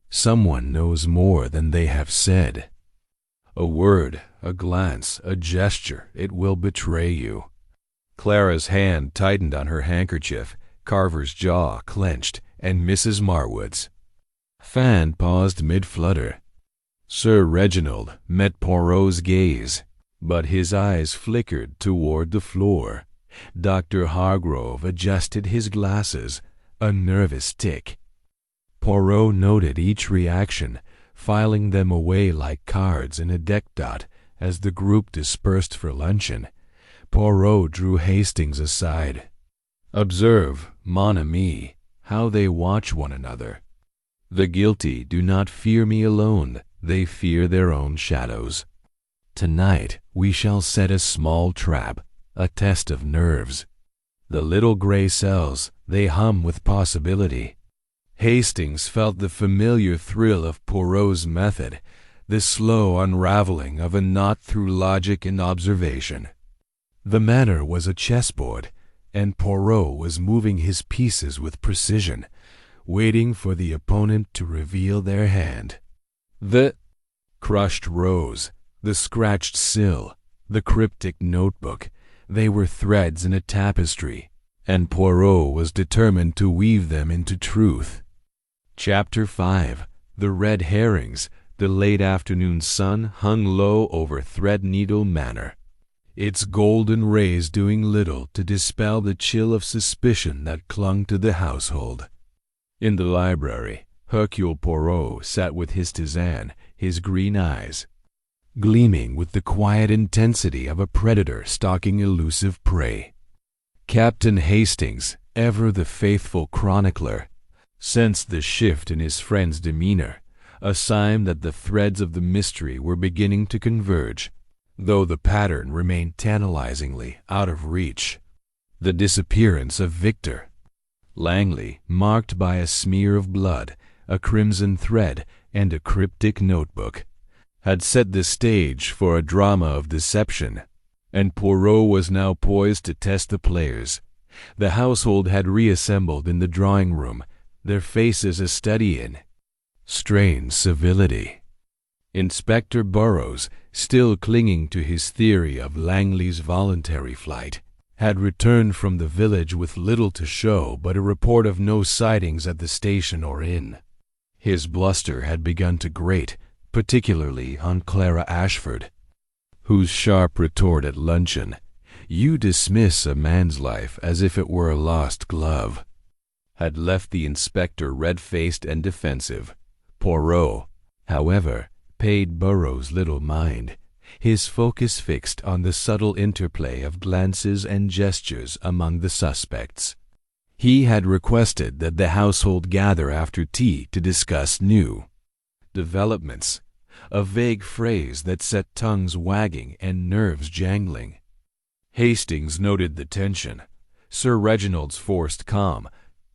Someone knows more than they have said. A word, a glance, a gesture, it will betray you." Clara's hand tightened on her handkerchief, Carver's jaw clenched, and Mrs. Marwood's fan paused mid-flutter. Sir Reginald met Poirot's gaze, but his eyes flickered toward the floor. Dr. Hargrove adjusted his glasses, a nervous tick. Poirot noted each reaction, filing them away like cards in a deck dot as the group dispersed for luncheon. Poirot drew Hastings aside. "Observe, mon ami, how they watch one another. The guilty do not fear me alone, they fear their own shadows. Tonight we shall set a small trap, a test of nerves. The little gray cells, they hum with possibility." Hastings felt the familiar thrill of Poirot's method, the slow unraveling of a knot through logic and observation. The manner was a chessboard, and Poirot was moving his pieces with precision, waiting for the opponent to reveal their hand. The crushed rose, the scratched sill, the cryptic notebook, they were threads in a tapestry, and Poirot was determined to weave them into truth. Chapter 5. The red herrings. The late afternoon sun hung low over Threadneedle Manor, its golden rays doing little to dispel the chill of suspicion that clung to the household. In the library, Hercule Poirot sat with his tisane, his green eyes gleaming with the quiet intensity of a predator stalking elusive prey. Captain Hastings, ever the faithful chronicler, sensed the shift in his friend's demeanor, a sign that the threads of the mystery were beginning to converge, though the pattern remained tantalizingly out of reach. The disappearance of Victor Langley, marked by a smear of blood, a crimson thread, and a cryptic notebook, had set the stage for a drama of deception, and Poirot was now poised to test the players. The household had reassembled in the drawing-room, their faces a study in strained civility. Inspector Burrows, still clinging to his theory of Langley's voluntary flight, had returned from the village with little to show but a report of no sightings at the station or inn. His bluster had begun to grate, particularly on Clara Ashford, whose sharp retort at luncheon, "You dismiss a man's life as if it were a lost glove," had left the inspector red-faced and defensive. Poirot, however, paid Burrows little mind, his focus fixed on the subtle interplay of glances and gestures among the suspects. He had requested that the household gather after tea to discuss new developments, a vague phrase that set tongues wagging and nerves jangling. Hastings noted the tension, Sir Reginald's forced calm,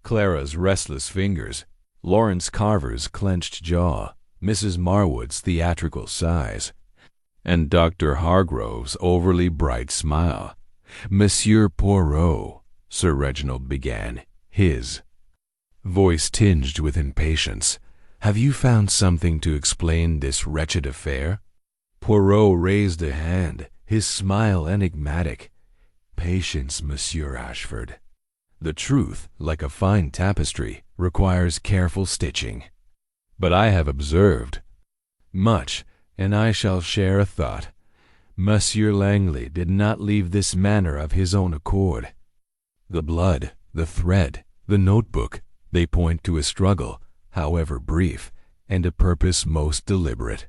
Clara's restless fingers, Lawrence Carver's clenched jaw, Mrs. Marwood's theatrical sighs, and Dr. Hargrove's overly bright smile. "Monsieur Poirot," Sir Reginald began, his voice tinged with impatience, "have you found something to explain this wretched affair?" Poirot raised a hand, his smile enigmatic. "Patience, Monsieur Ashford. The truth, like a fine tapestry, requires careful stitching. But I have observed much, and I shall share a thought. Monsieur Langley did not leave this manor of his own accord. The blood, the thread, the notebook, they point to a struggle, however brief, and a purpose most deliberate."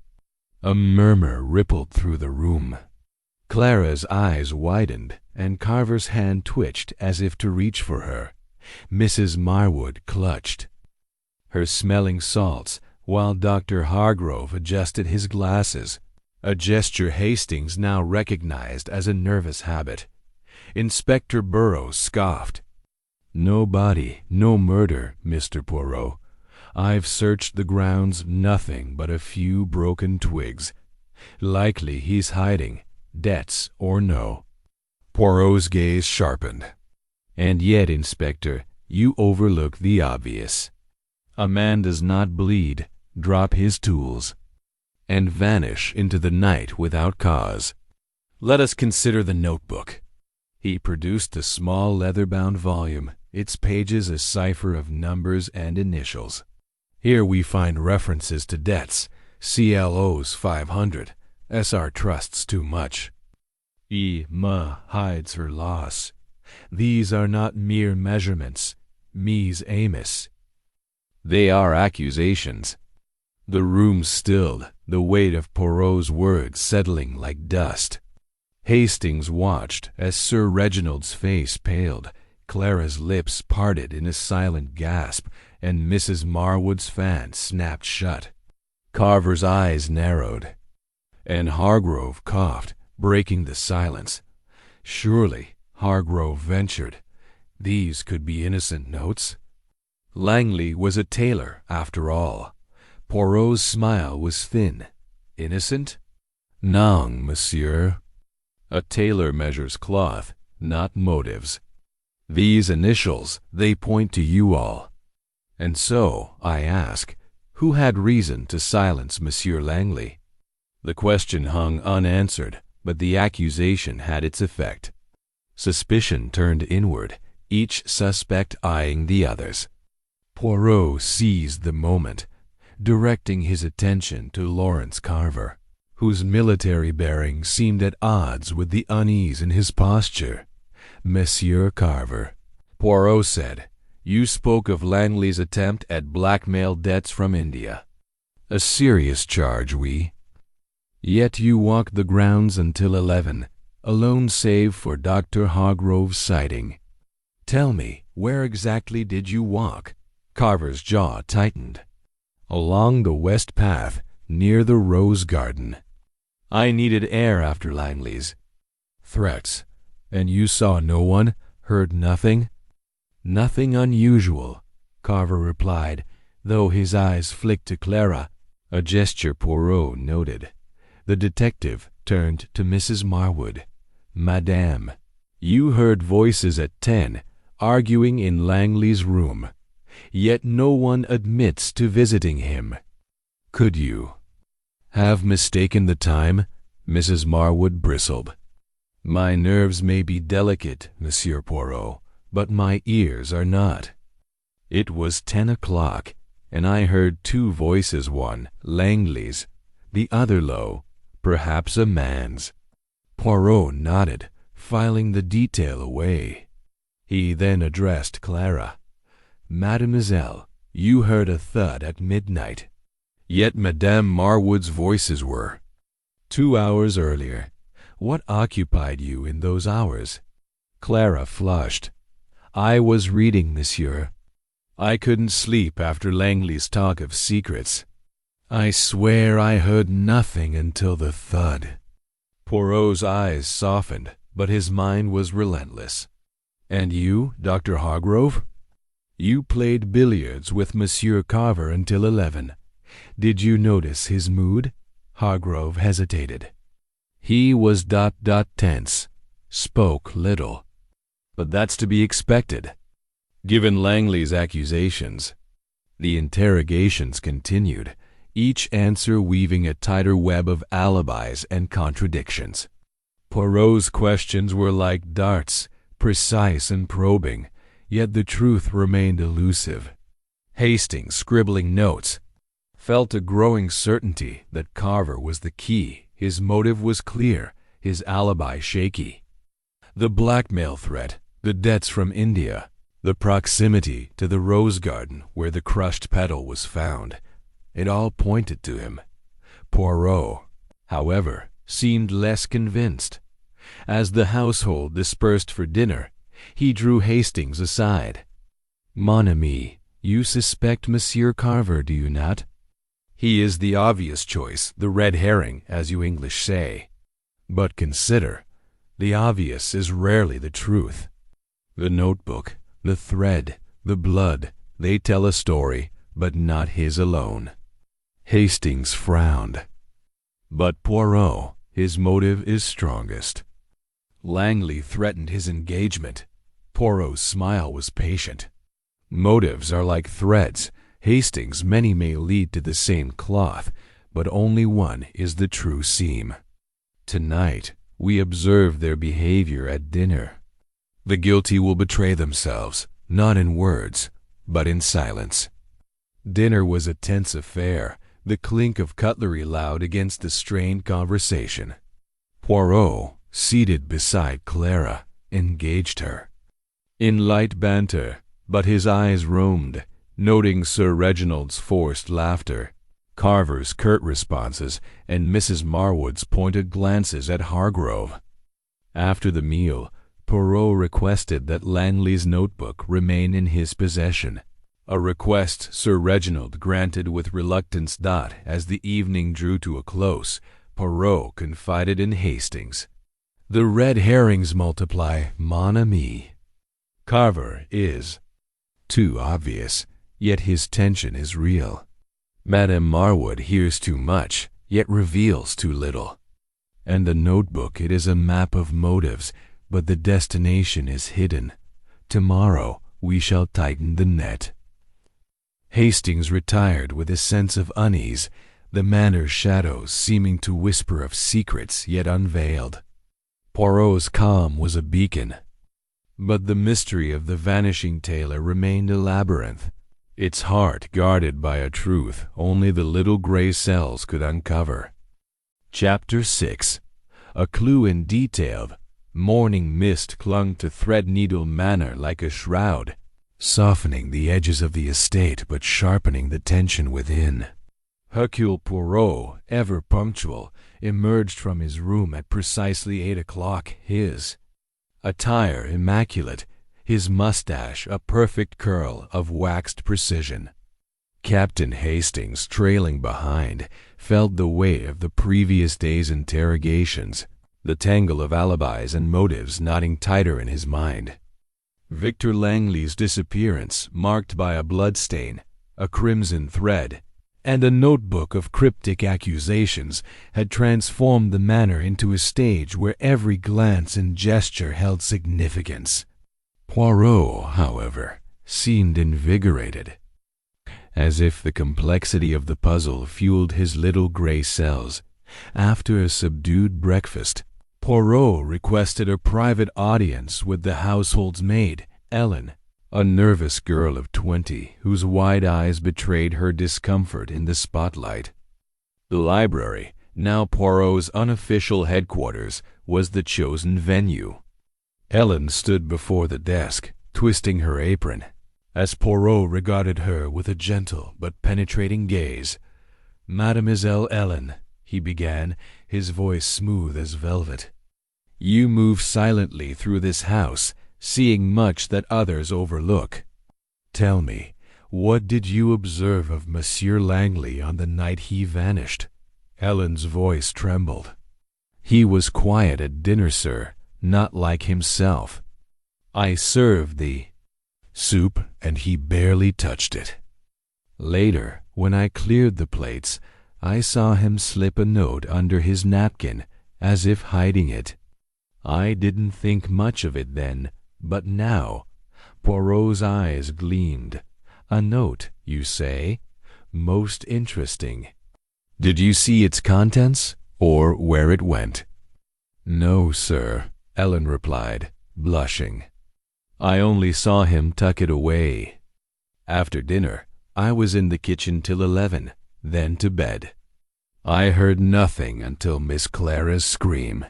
A murmur rippled through the room. Clara's eyes widened, and Carver's hand twitched as if to reach for her. Mrs. Marwood clutched her smelling salts, while Dr. Hargrove adjusted his glasses, a gesture Hastings now recognized as a nervous habit. Inspector Burrows scoffed. "No body, no murder, Mr. Poirot. I've searched the grounds, nothing but a few broken twigs. Likely he's hiding, debts or no." Poirot's gaze sharpened. "And yet, Inspector, you overlook the obvious. A man does not bleed, drop his tools, and vanish into the night without cause. Let us consider the notebook." He produced a small leather-bound volume, its pages a cipher of numbers and initials. Here we find references to debts, CLOs 500, SR trusts too much. M hides her loss. These are not mere measurements, mise Amos. They are accusations. The room stilled, the weight of Poirot's words settling like dust. Hastings watched as Sir Reginald's face paled, Clara's lips parted in a silent gasp, and Mrs. Marwood's fan snapped shut. Carver's eyes narrowed, and Hargrove coughed, breaking the silence. Surely, Hargrove ventured, these could be innocent notes. Langley was a tailor, after all. Poirot's smile was thin. Innocent? Non, monsieur. A tailor measures cloth, not motives. These initials, they point to you all. And so, I ask, who had reason to silence Monsieur Langley? The question hung unanswered, but the accusation had its effect. Suspicion turned inward, each suspect eyeing the others. Poirot seized the moment, directing his attention to Lawrence Carver, whose military bearing seemed at odds with the unease in his posture. "Monsieur Carver," Poirot said, "you spoke of Langley's attempt at blackmail debts from India. A serious charge, oui. Yet you walked the grounds until 11, alone save for Dr. Hargrove's sighting. Tell me, where exactly did you walk?" Carver's jaw tightened. "Along the west path, near the rose garden. I needed air after Langley's threats. And you saw no one, heard nothing?" "Nothing unusual," Carver replied, though his eyes flicked to Clara, a gesture Poirot noted. The detective turned to Mrs. Marwood. "Madame, you heard voices at 10, arguing in Langley's room, yet no one admits to visiting him. Could you have mistaken the time? Mrs. Marwood bristled. My nerves may be delicate, Monsieur Poirot, but my ears are not. It was 10 o'clock, and I heard two voices, one Langley's, the other low, perhaps a man's. Poirot nodded, filing the detail away. He then addressed Clara. Mademoiselle, you heard a thud at midnight. Yet Madame Marwood's voices were 2 hours earlier. What occupied you in those hours? Clara flushed. I was reading, monsieur. I couldn't sleep after Langley's talk of secrets. I swear I heard nothing until the thud. Poirot's eyes softened, but his mind was relentless. And you, Dr. Hargrove? You played billiards with Monsieur Carver until 11. Did you notice his mood? Hargrove hesitated. He was tense, spoke little. But that's to be expected, given Langley's accusations. The interrogations continued, each answer weaving a tighter web of alibis and contradictions. Poirot's questions were like darts, precise and probing, yet the truth remained elusive. Hastings, scribbling notes, felt a growing certainty that Carver was the key. His motive was clear, his alibi shaky. The blackmail threat, the debts from India, the proximity to the rose garden where the crushed petal was found, it all pointed to him. Poirot, however, seemed less convinced. As the household dispersed for dinner, he drew Hastings aside. Mon ami, you suspect Monsieur Carver, do you not? He is the obvious choice, the red herring, as you English say. But consider, the obvious is rarely the truth. The notebook, the thread, the blood, they tell a story, but not his alone. Hastings frowned. But Poirot, his motive is strongest. Langley threatened his engagement. Poirot's smile was patient. Motives are like threads. Hastings, many may lead to the same cloth, but only one is the true seam. Tonight, we observe their behavior at dinner. The guilty will betray themselves, not in words, but in silence. Dinner was a tense affair, the clink of cutlery loud against the strained conversation. Poirot, seated beside Clara, engaged her in light banter, but his eyes roamed, noting Sir Reginald's forced laughter, Carver's curt responses, and Mrs. Marwood's pointed glances at Hargrove. After the meal, Poirot requested that Langley's notebook remain in his possession, a request Sir Reginald granted with reluctance. As the evening drew to a close, Poirot confided in Hastings. The red herrings multiply, mon ami. Carver is too obvious, yet his tension is real. Madame Marwood hears too much, yet reveals too little. And the notebook, it is a map of motives, but the destination is hidden. Tomorrow we shall tighten the net. Hastings retired with a sense of unease, the Manor's shadows seeming to whisper of secrets yet unveiled. Poirot's calm was a beacon. But the mystery of the Vanishing Tailor remained a labyrinth, its heart guarded by a truth only the little gray cells could uncover. Chapter 6. A clue in detail. Morning mist clung to Threadneedle Manor like a shroud, softening the edges of the estate but sharpening the tension within. Hercule Poirot, ever punctual, emerged from his room at precisely 8 o'clock, his attire immaculate, his mustache a perfect curl of waxed precision. Captain Hastings, trailing behind, felt the weight of the previous day's interrogations, the tangle of alibis and motives knotting tighter in his mind. Victor Langley's disappearance, marked by a bloodstain, a crimson thread, and a notebook of cryptic accusations, had transformed the manor into a stage where every glance and gesture held significance. Poirot, however, seemed invigorated, as if the complexity of the puzzle fueled his little gray cells. After a subdued breakfast, Poirot requested a private audience with the household's maid, Ellen, a nervous girl of 20 whose wide eyes betrayed her discomfort in the spotlight. The library, now Poirot's unofficial headquarters, was the chosen venue. Ellen stood before the desk, twisting her apron, as Poirot regarded her with a gentle but penetrating gaze. "Mademoiselle Ellen," he began, his voice smooth as velvet, "you move silently through this house, seeing much that others overlook. Tell me, what did you observe of Monsieur Langley on the night he vanished?" Ellen's voice trembled. "He was quiet at dinner, sir, not like himself. I served the soup, and he barely touched it. Later, when I cleared the plates, I saw him slip a note under his napkin, as if hiding it. I didn't think much of it then, but now—" Poirot's eyes gleamed. "A note, you say? Most interesting. Did you see its contents, or where it went?" "No, sir," Ellen replied, blushing. "I only saw him tuck it away. After dinner, I was in the kitchen till 11, then to bed. I heard nothing until Miss Clara's scream."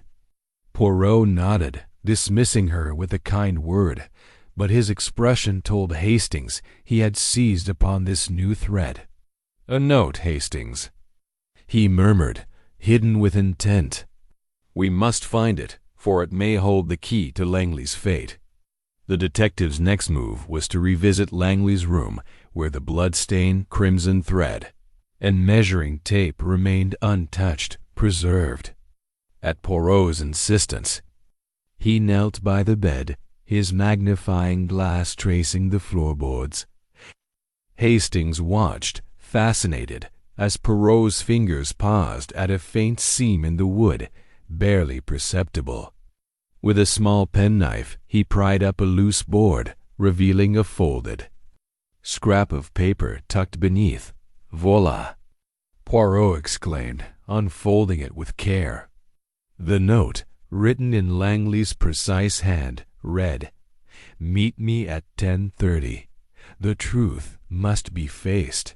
Poirot nodded, dismissing her with a kind word, but his expression told Hastings he had seized upon this new thread. "A note, Hastings," he murmured, hidden with intent. "We must find it, for it may hold the key to Langley's fate." The detective's next move was to revisit Langley's room, where the blood-stained crimson thread and measuring tape remained untouched, preserved. At Poirot's insistence, he knelt by the bed, his magnifying glass tracing the floorboards. Hastings watched, fascinated, as Poirot's fingers paused at a faint seam in the wood, barely perceptible. With a small penknife, he pried up a loose board, revealing a folded scrap of paper tucked beneath. "Voila!" Poirot exclaimed, unfolding it with care. The note, written in Langley's precise hand, read, "Meet me at 10:30. The truth must be faced."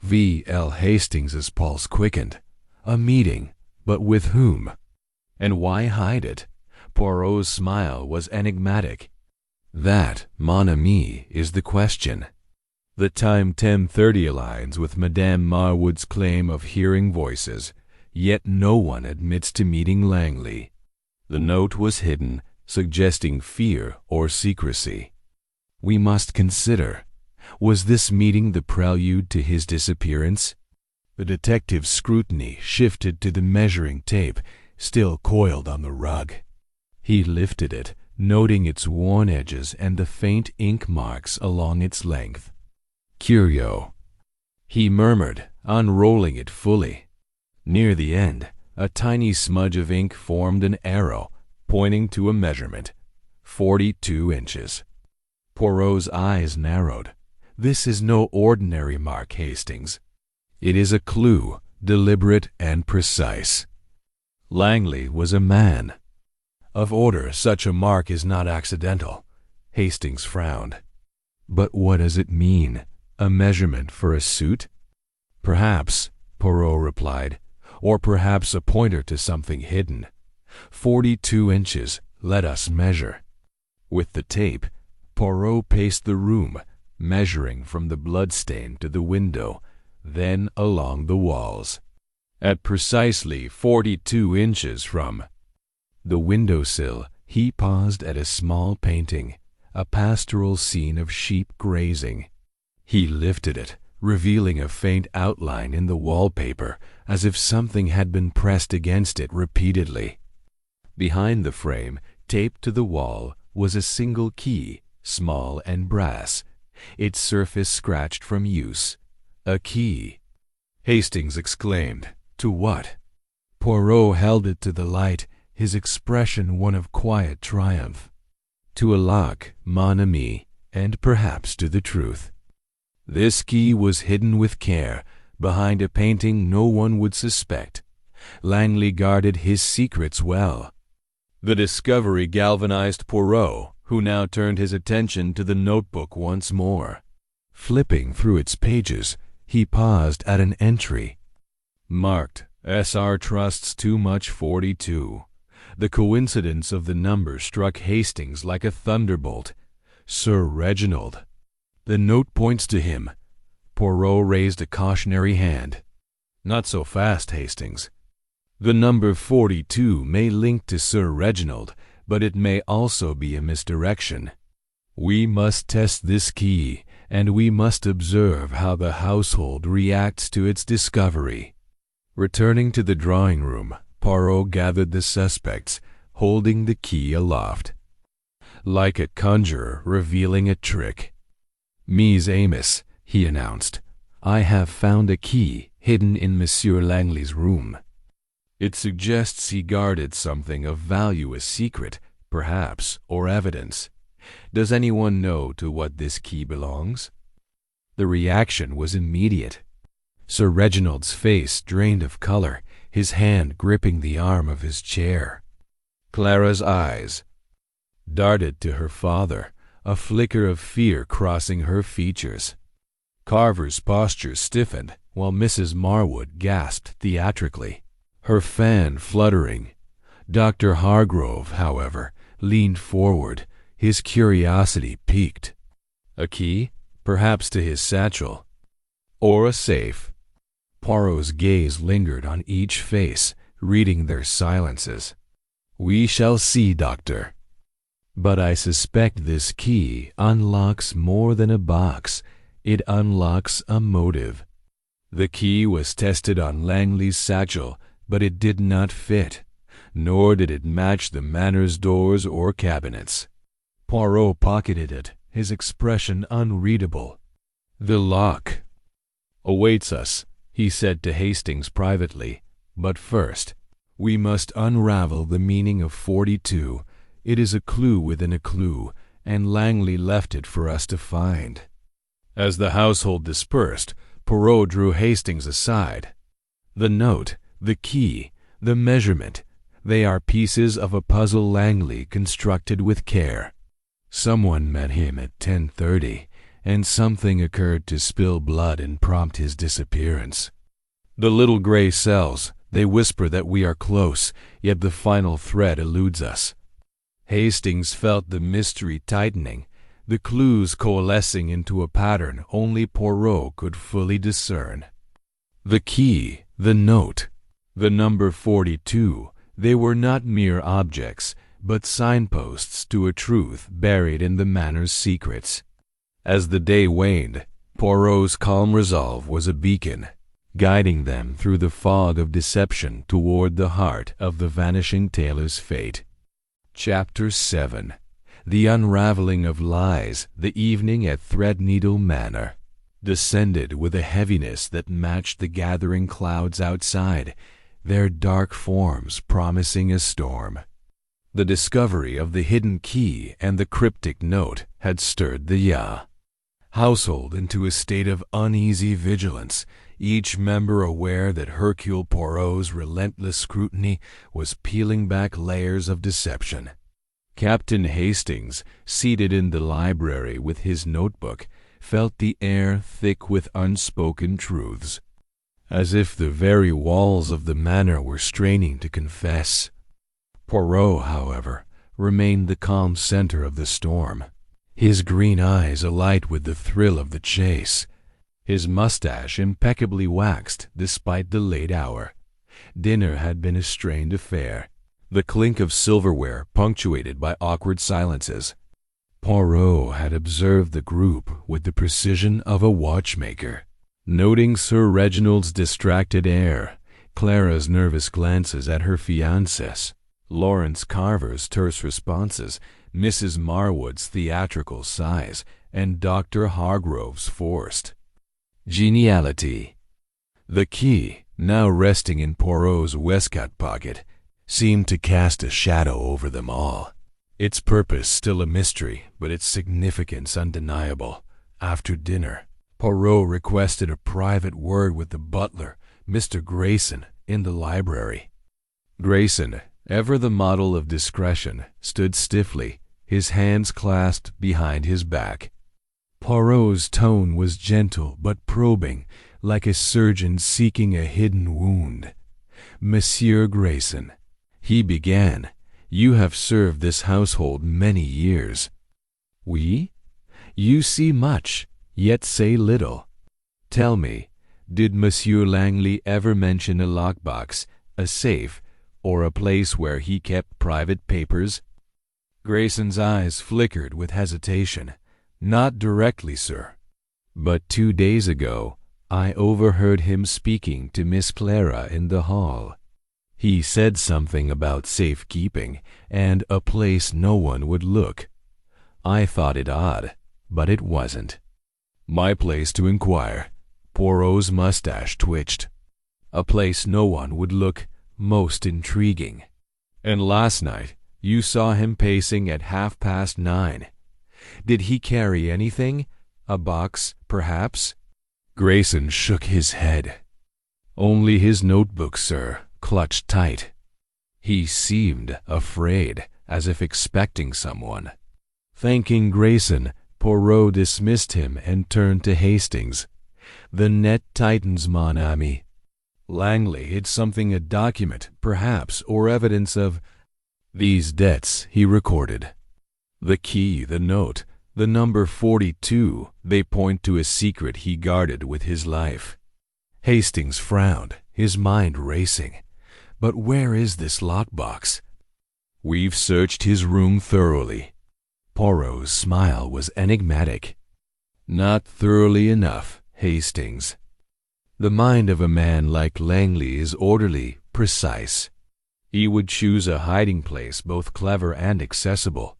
V.L. Hastings's pulse quickened. A meeting, but with whom? And why hide it? Poirot's smile was enigmatic. "That, mon ami, is the question." The time 10:30 aligns with Madame Marwood's claim of hearing voices, yet no one admits to meeting Langley. The note was hidden, suggesting fear or secrecy. We must consider, was this meeting the prelude to his disappearance? The detective's scrutiny shifted to the measuring tape, still coiled on the rug. He lifted it, noting its worn edges and the faint ink marks along its length. "Curio," he murmured, unrolling it fully. Near the end, a tiny smudge of ink formed an arrow, pointing to a measurement, 42 inches. Poirot's eyes narrowed. "This is no ordinary mark, Hastings. It is a clue, deliberate and precise. Langley was a man. Of order, such a mark is not accidental." Hastings frowned. "But what does it mean? A measurement for a suit?" "Perhaps," Poirot replied, "or perhaps a pointer to something hidden. 42 inches, let us measure." With the tape, Poirot paced the room, measuring from the bloodstain to the window, then along the walls. At precisely 42 inches from the windowsill, he paused at a small painting, a pastoral scene of sheep grazing. He lifted it, revealing a faint outline in the wallpaper, as if something had been pressed against it repeatedly. Behind the frame, taped to the wall, was a single key, small and brass, its surface scratched from use. "A key!" Hastings exclaimed. "To what?" Poirot held it to the light, his expression one of quiet triumph. to a lock, mon ami, and perhaps to the truth. This key was hidden with care behind a painting no one would suspect. Langley guarded his secrets well. The discovery galvanized Poirot, who now turned his attention to the notebook once more. Flipping through its pages, he paused at an entry marked S.R. Trusts Too Much 42. The coincidence of the number struck Hastings like a thunderbolt. Sir Reginald. The note points to him. Poirot raised a cautionary hand. Not so fast, Hastings. The number 42 may link to Sir Reginald, but it may also be a misdirection. We must test this key, and we must observe how the household reacts to its discovery. Returning to the drawing room, Poirot gathered the suspects, holding the key aloft. Like a conjurer revealing a trick. Mies Amos, he announced, I have found a key hidden in Monsieur Langley's room. It suggests he guarded something of value a secret, perhaps, or evidence. Does anyone know to what this key belongs? The reaction was immediate. Sir Reginald's face drained of color, his hand gripping the arm of his chair. Clara's eyes darted to her father, a flicker of fear crossing her features. Carver's posture stiffened, while Mrs. Marwood gasped theatrically, her fan fluttering. Dr. Hargrove, however, leaned forward, his curiosity piqued. A key? Perhaps to his satchel. Or a safe. Poirot's gaze lingered on each face, reading their silences. We shall see, Doctor. But I suspect this key unlocks more than a box. It unlocks a motive. The key was tested on Langley's satchel, but it did not fit, nor did it match the manor's doors or cabinets. Poirot pocketed it, his expression unreadable. The lock awaits us, he said to Hastings privately. But first, we must unravel the meaning of 42. It is a clue within a clue, and Langley left it for us to find. As the household dispersed, Poirot drew Hastings aside. The note, the key, the measurement, they are pieces of a puzzle Langley constructed with care. Someone met him at 10:30, and something occurred to spill blood and prompt his disappearance. The little gray cells, they whisper that we are close, yet the final thread eludes us. Hastings felt the mystery tightening, the clues coalescing into a pattern only Poirot could fully discern. The key, the note, the number 42, they were not mere objects, but signposts to a truth buried in the manor's secrets. As the day waned, Poirot's calm resolve was a beacon, guiding them through the fog of deception toward the heart of the Vanishing Tailor's fate. Chapter 7. The Unraveling of Lies, the Evening at Threadneedle Manor, descended with a heaviness that matched the gathering clouds outside, their dark forms promising a storm. The discovery of the hidden key and the cryptic note had stirred the household into a state of uneasy vigilance, each member aware that Hercule Poirot's relentless scrutiny was peeling back layers of deception. Captain Hastings, seated in the library with his notebook, felt the air thick with unspoken truths, as if the very walls of the manor were straining to confess. Poirot, however, remained the calm center of the storm, his green eyes alight with the thrill of the chase, his mustache impeccably waxed despite the late hour. Dinner had been a strained affair, the clink of silverware punctuated by awkward silences. Poirot had observed the group with the precision of a watchmaker, noting Sir Reginald's distracted air, Clara's nervous glances at her fiancé, Lawrence Carver's terse responses, Mrs. Marwood's theatrical sighs, and Dr. Hargrove's forced geniality. The key, now resting in Poirot's waistcoat pocket, seemed to cast a shadow over them all. Its purpose still a mystery, but its significance undeniable. After dinner, Poirot requested a private word with the butler, Mr. Grayson, in the library. Grayson, ever the model of discretion, stood stiffly, his hands clasped behind his back. Poirot's tone was gentle but probing, like a surgeon seeking a hidden wound. "Monsieur Grayson," he began, "you have served this household many years." "Oui? You see much, yet say little. Tell me, did Monsieur Langley ever mention a lockbox, a safe, or a place where he kept private papers?" Grayson's eyes flickered with hesitation. "Not directly, sir. But 2 days ago I overheard him speaking to Miss Clara in the hall. He said something about safekeeping and a place no one would look. I thought it odd, but it wasn't. My place to inquire." Poirot's mustache twitched. "A place no one would look, most intriguing. And last night you saw him pacing at 9:30. Did he carry anything? A box, perhaps?" Grayson shook his head. "Only his notebook, sir, clutched tight. He seemed afraid, as if expecting someone." Thanking Grayson, Poirot dismissed him and turned to Hastings. "The net tightens, mon ami. Langley hid something, a document, perhaps, or evidence of these debts," he recorded. "The key, the note, the number 42, they point to a secret he guarded with his life." Hastings frowned, his mind racing. "But where is this lockbox?" "We've searched his room thoroughly." Poirot's smile was enigmatic. "Not thoroughly enough, Hastings. The mind of a man like Langley is orderly, precise. He would choose a hiding place both clever and accessible.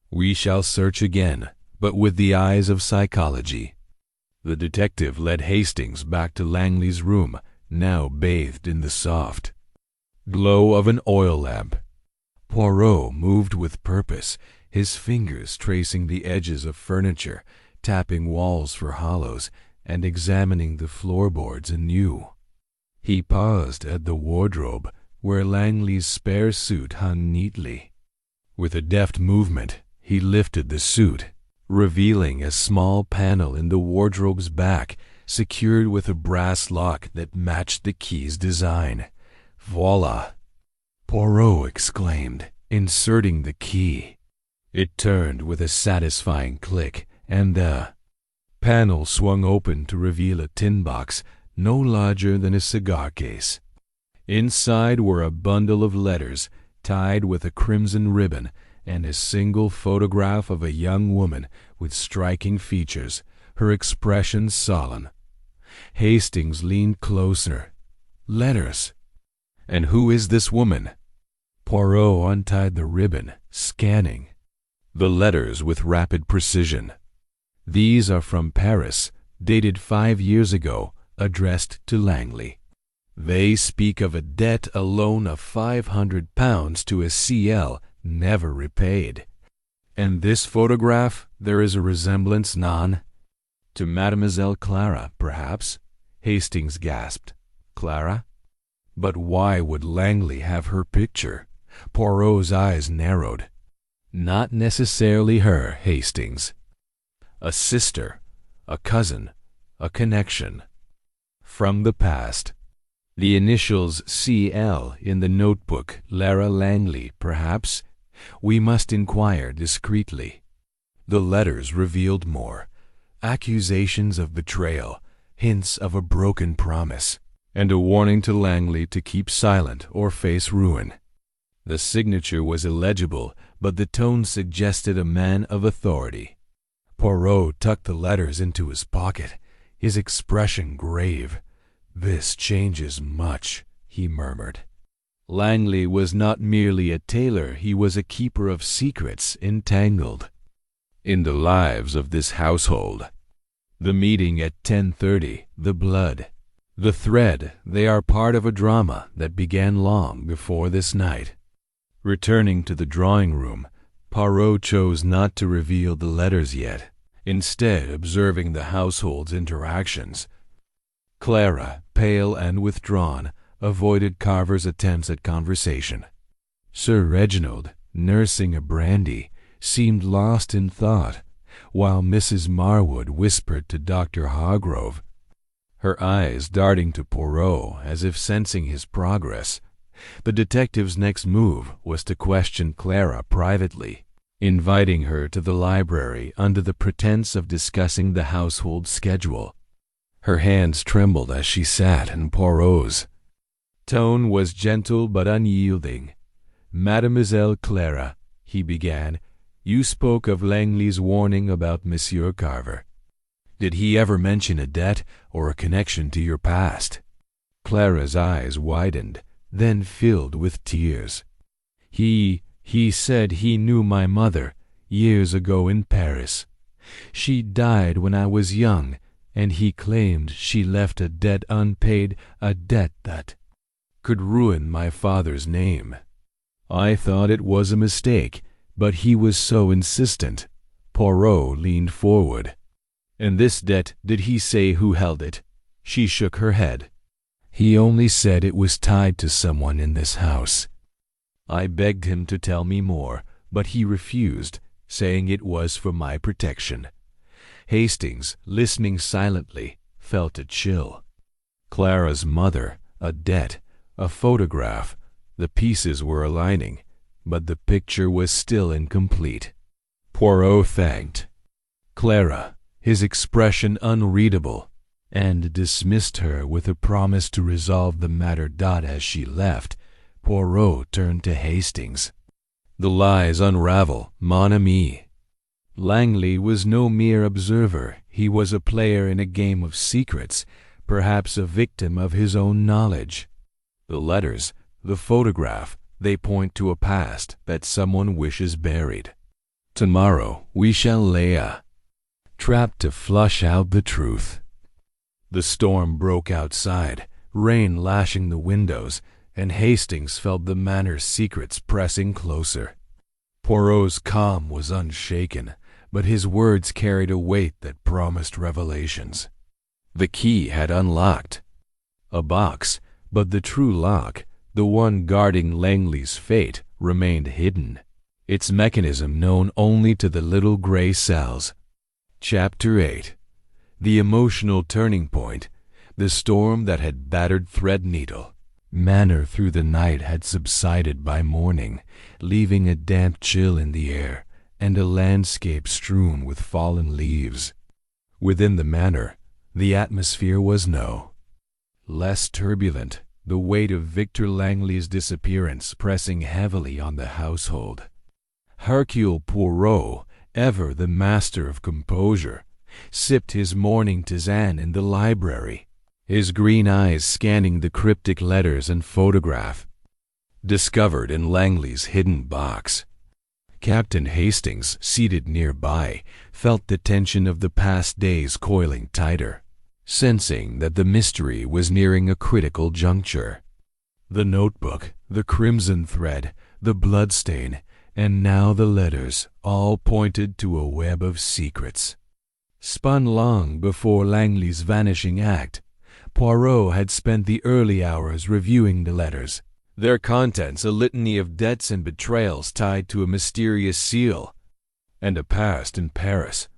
We shall search again, but with the eyes of psychology." The detective led Hastings back to Langley's room, now bathed in the soft glow of an oil lamp. Poirot moved with purpose, his fingers tracing the edges of furniture, tapping walls for hollows, and examining the floorboards anew. He paused at the wardrobe, where Langley's spare suit hung neatly. With a deft movement, he lifted the suit, revealing a small panel in the wardrobe's back, secured with a brass lock that matched the key's design. "Voila!" Poirot exclaimed, inserting the key. It turned with a satisfying click, and the panel swung open to reveal a tin box no larger than a cigar case. Inside were a bundle of letters tied with a crimson ribbon and a single photograph of a young woman with striking features, her expression solemn. Hastings leaned closer. "Letters! And who is this woman?" Poirot untied the ribbon, scanning the letters with rapid precision. "These are from Paris, dated 5 years ago, addressed to Langley. They speak of a debt, a loan of £500 to a CL, never repaid. And this photograph, there is a resemblance, none?" "To Mademoiselle Clara, perhaps?" Hastings gasped. "Clara? But why would Langley have her picture?" Poirot's eyes narrowed. "Not necessarily her, Hastings. A sister, a cousin, a connection. From the past. The initials CL in the notebook, Lara Langley, perhaps? We must inquire discreetly." The letters revealed more. Accusations of betrayal, hints of a broken promise, and a warning to Langley to keep silent or face ruin. The signature was illegible, but the tone suggested a man of authority. Poirot tucked the letters into his pocket, his expression grave. "This changes much," he murmured. Langley was not merely a tailor, he was a keeper of secrets entangled in the lives of this household. The meeting at 10:30, the blood, the thread, they are part of a drama that began long before this night. Returning to the drawing-room, Poirot chose not to reveal the letters yet, instead observing the household's interactions. Clara, pale and withdrawn, avoided Carver's attempts at conversation. Sir Reginald, nursing a brandy, seemed lost in thought, while Mrs. Marwood whispered to Dr. Hargrove, her eyes darting to Poirot as if sensing his progress. The detective's next move was to question Clara privately, inviting her to the library under the pretense of discussing the household schedule. Her hands trembled as she sat, and Poirot's tone was gentle but unyielding. "Mademoiselle Clara," he began, "you spoke of Langley's warning about Monsieur Carver. Did he ever mention a debt or a connection to your past?" Clara's eyes widened, then filled with tears. He said he knew my mother years ago in Paris. She died when I was young, and he claimed she left a debt unpaid, a debt that could ruin my father's name. I thought it was a mistake, but he was so insistent. Poirot leaned forward. "And this debt, did he say who held it?" She shook her head. "He only said it was tied to someone in this house. I begged him to tell me more, but he refused, saying it was for my protection." Hastings, listening silently, felt a chill. Clara's mother, a debt, a photograph. The pieces were aligning, but the picture was still incomplete. Poirot thanked Clara, his expression unreadable, and dismissed her with a promise to resolve the matter. As she left, Poirot turned to Hastings. "The lies unravel, mon ami." Langley was no mere observer. He was a player in a game of secrets, perhaps a victim of his own knowledge. The letters, the photograph, they point to a past that someone wishes buried. Tomorrow we shall lay a trap to flush out the truth. The storm broke outside, rain lashing the windows, and Hastings felt the Manor's secrets pressing closer. Poirot's calm was unshaken, but his words carried a weight that promised revelations. The key had unlocked a box, but the true lock, the one guarding Langley's fate, remained hidden, its mechanism known only to the little gray cells. Chapter 8. The emotional turning point. The storm that had battered Threadneedle Manor through the night had subsided by morning, leaving a damp chill in the air and a landscape strewn with fallen leaves. Within the manor, the atmosphere was no less turbulent, the weight of Victor Langley's disappearance pressing heavily on the household. Hercule Poirot, ever the master of composure, sipped his morning tisane in the library, his green eyes scanning the cryptic letters and photograph discovered in Langley's hidden box. Captain Hastings, seated nearby, felt the tension of the past days coiling tighter, sensing that the mystery was nearing a critical juncture. The notebook, the crimson thread, the bloodstain, and now the letters, all pointed to a web of secrets. Spun long before Langley's vanishing act, Poirot had spent the early hours reviewing the letters, their contents a litany of debts and betrayals tied to a mysterious seal, and a past in Paris.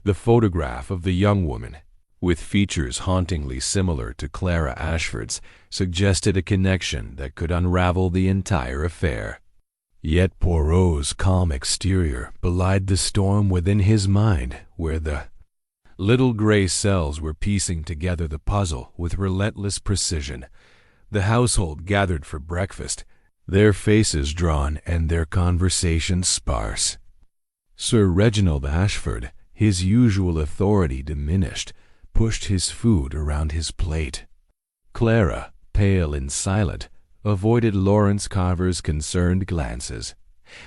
The photograph of the young woman, with features hauntingly similar to Clara Ashford's, suggested a connection that could unravel the entire affair. Yet Poirot's calm exterior belied the storm within his mind, where the little gray cells were piecing together the puzzle with relentless precision. The household gathered for breakfast, their faces drawn and their conversation sparse. Sir Reginald Ashford, his usual authority diminished, pushed his food around his plate. Clara, pale and silent, avoided Lawrence Carver's concerned glances.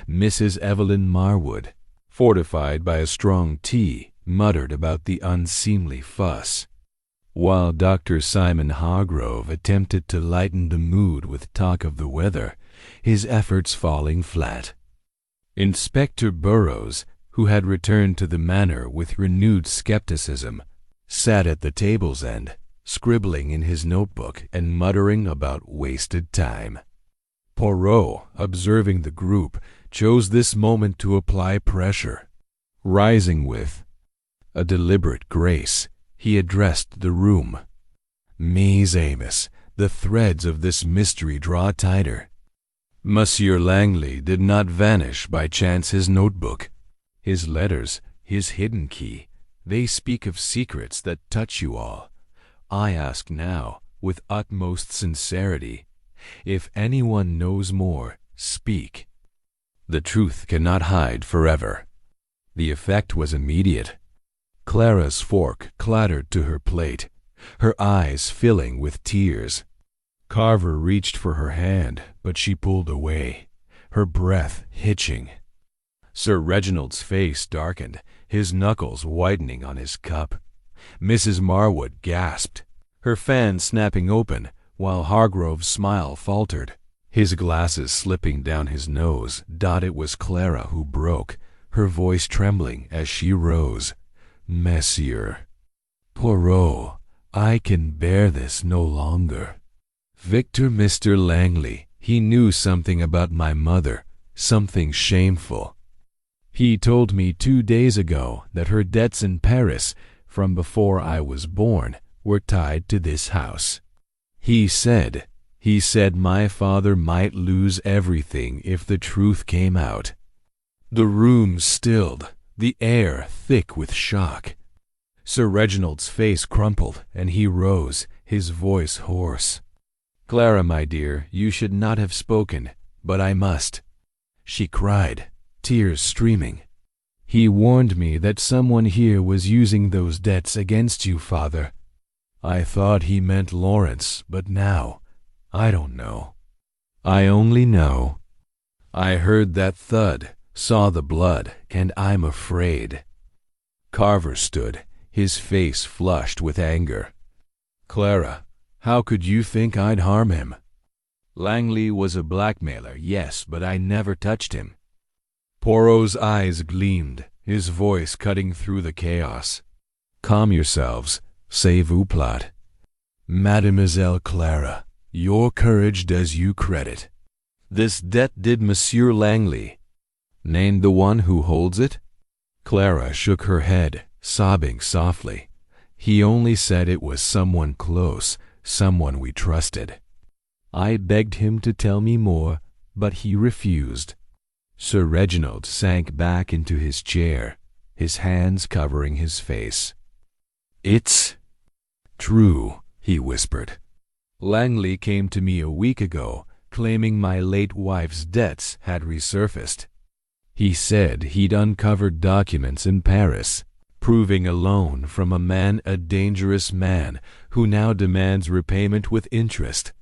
Mrs. Evelyn Marwood, fortified by a strong tea, muttered about the unseemly fuss, while Dr. Simon Hargrove attempted to lighten the mood with talk of the weather, his efforts falling flat. Inspector Burrows, who had returned to the manor with renewed skepticism, sat at the table's end, scribbling in his notebook and muttering about wasted time. Poirot, observing the group, chose this moment to apply pressure. Rising with a deliberate grace, he addressed the room. "Mies Amos, the threads of this mystery draw tighter. Monsieur Langley did not vanish by chance his notebook. His letters, his hidden key, they speak of secrets that touch you all. I ask now, with utmost sincerity, if anyone knows more, speak. The truth cannot hide forever." The effect was immediate. Clara's fork clattered to her plate, her eyes filling with tears. Carver reached for her hand, but she pulled away, her breath hitching. Sir Reginald's face darkened, his knuckles whitening on his cup. Mrs. Marwood gasped, her fan snapping open, while Hargrove's smile faltered, his glasses slipping down his nose. It was Clara who broke, her voice trembling as she rose. "Monsieur Poirot, I can bear this no longer. Mr. Langley, he knew something about my mother, something shameful. He told me 2 days ago that her debts in Paris, from before I was born, were tied to this house. He said my father might lose everything if the truth came out." The room stilled, the air thick with shock. Sir Reginald's face crumpled, and he rose, his voice hoarse. "Clara, my dear, you should not have spoken, but I must," she cried, tears streaming. "He warned me that someone here was using those debts against you, father. I thought he meant Lawrence, but now, I don't know. I only know I heard that thud, saw the blood, and I'm afraid." Carver stood, his face flushed with anger. "Clara, how could you think I'd harm him? Langley was a blackmailer, yes, but I never touched him." Poirot's eyes gleamed, his voice cutting through the chaos. "Calm yourselves, s'il vous plaît. Mademoiselle Clara, your courage does you credit. This debt did Monsieur Langley name the one who holds it?" Clara shook her head, sobbing softly. "He only said it was someone close, someone we trusted. I begged him to tell me more, but he refused." Sir Reginald sank back into his chair, his hands covering his face. "It's true," he whispered. "Langley came to me a week ago, claiming my late wife's debts had resurfaced. He said he'd uncovered documents in Paris, proving a loan from a dangerous man, who now demands repayment with interest.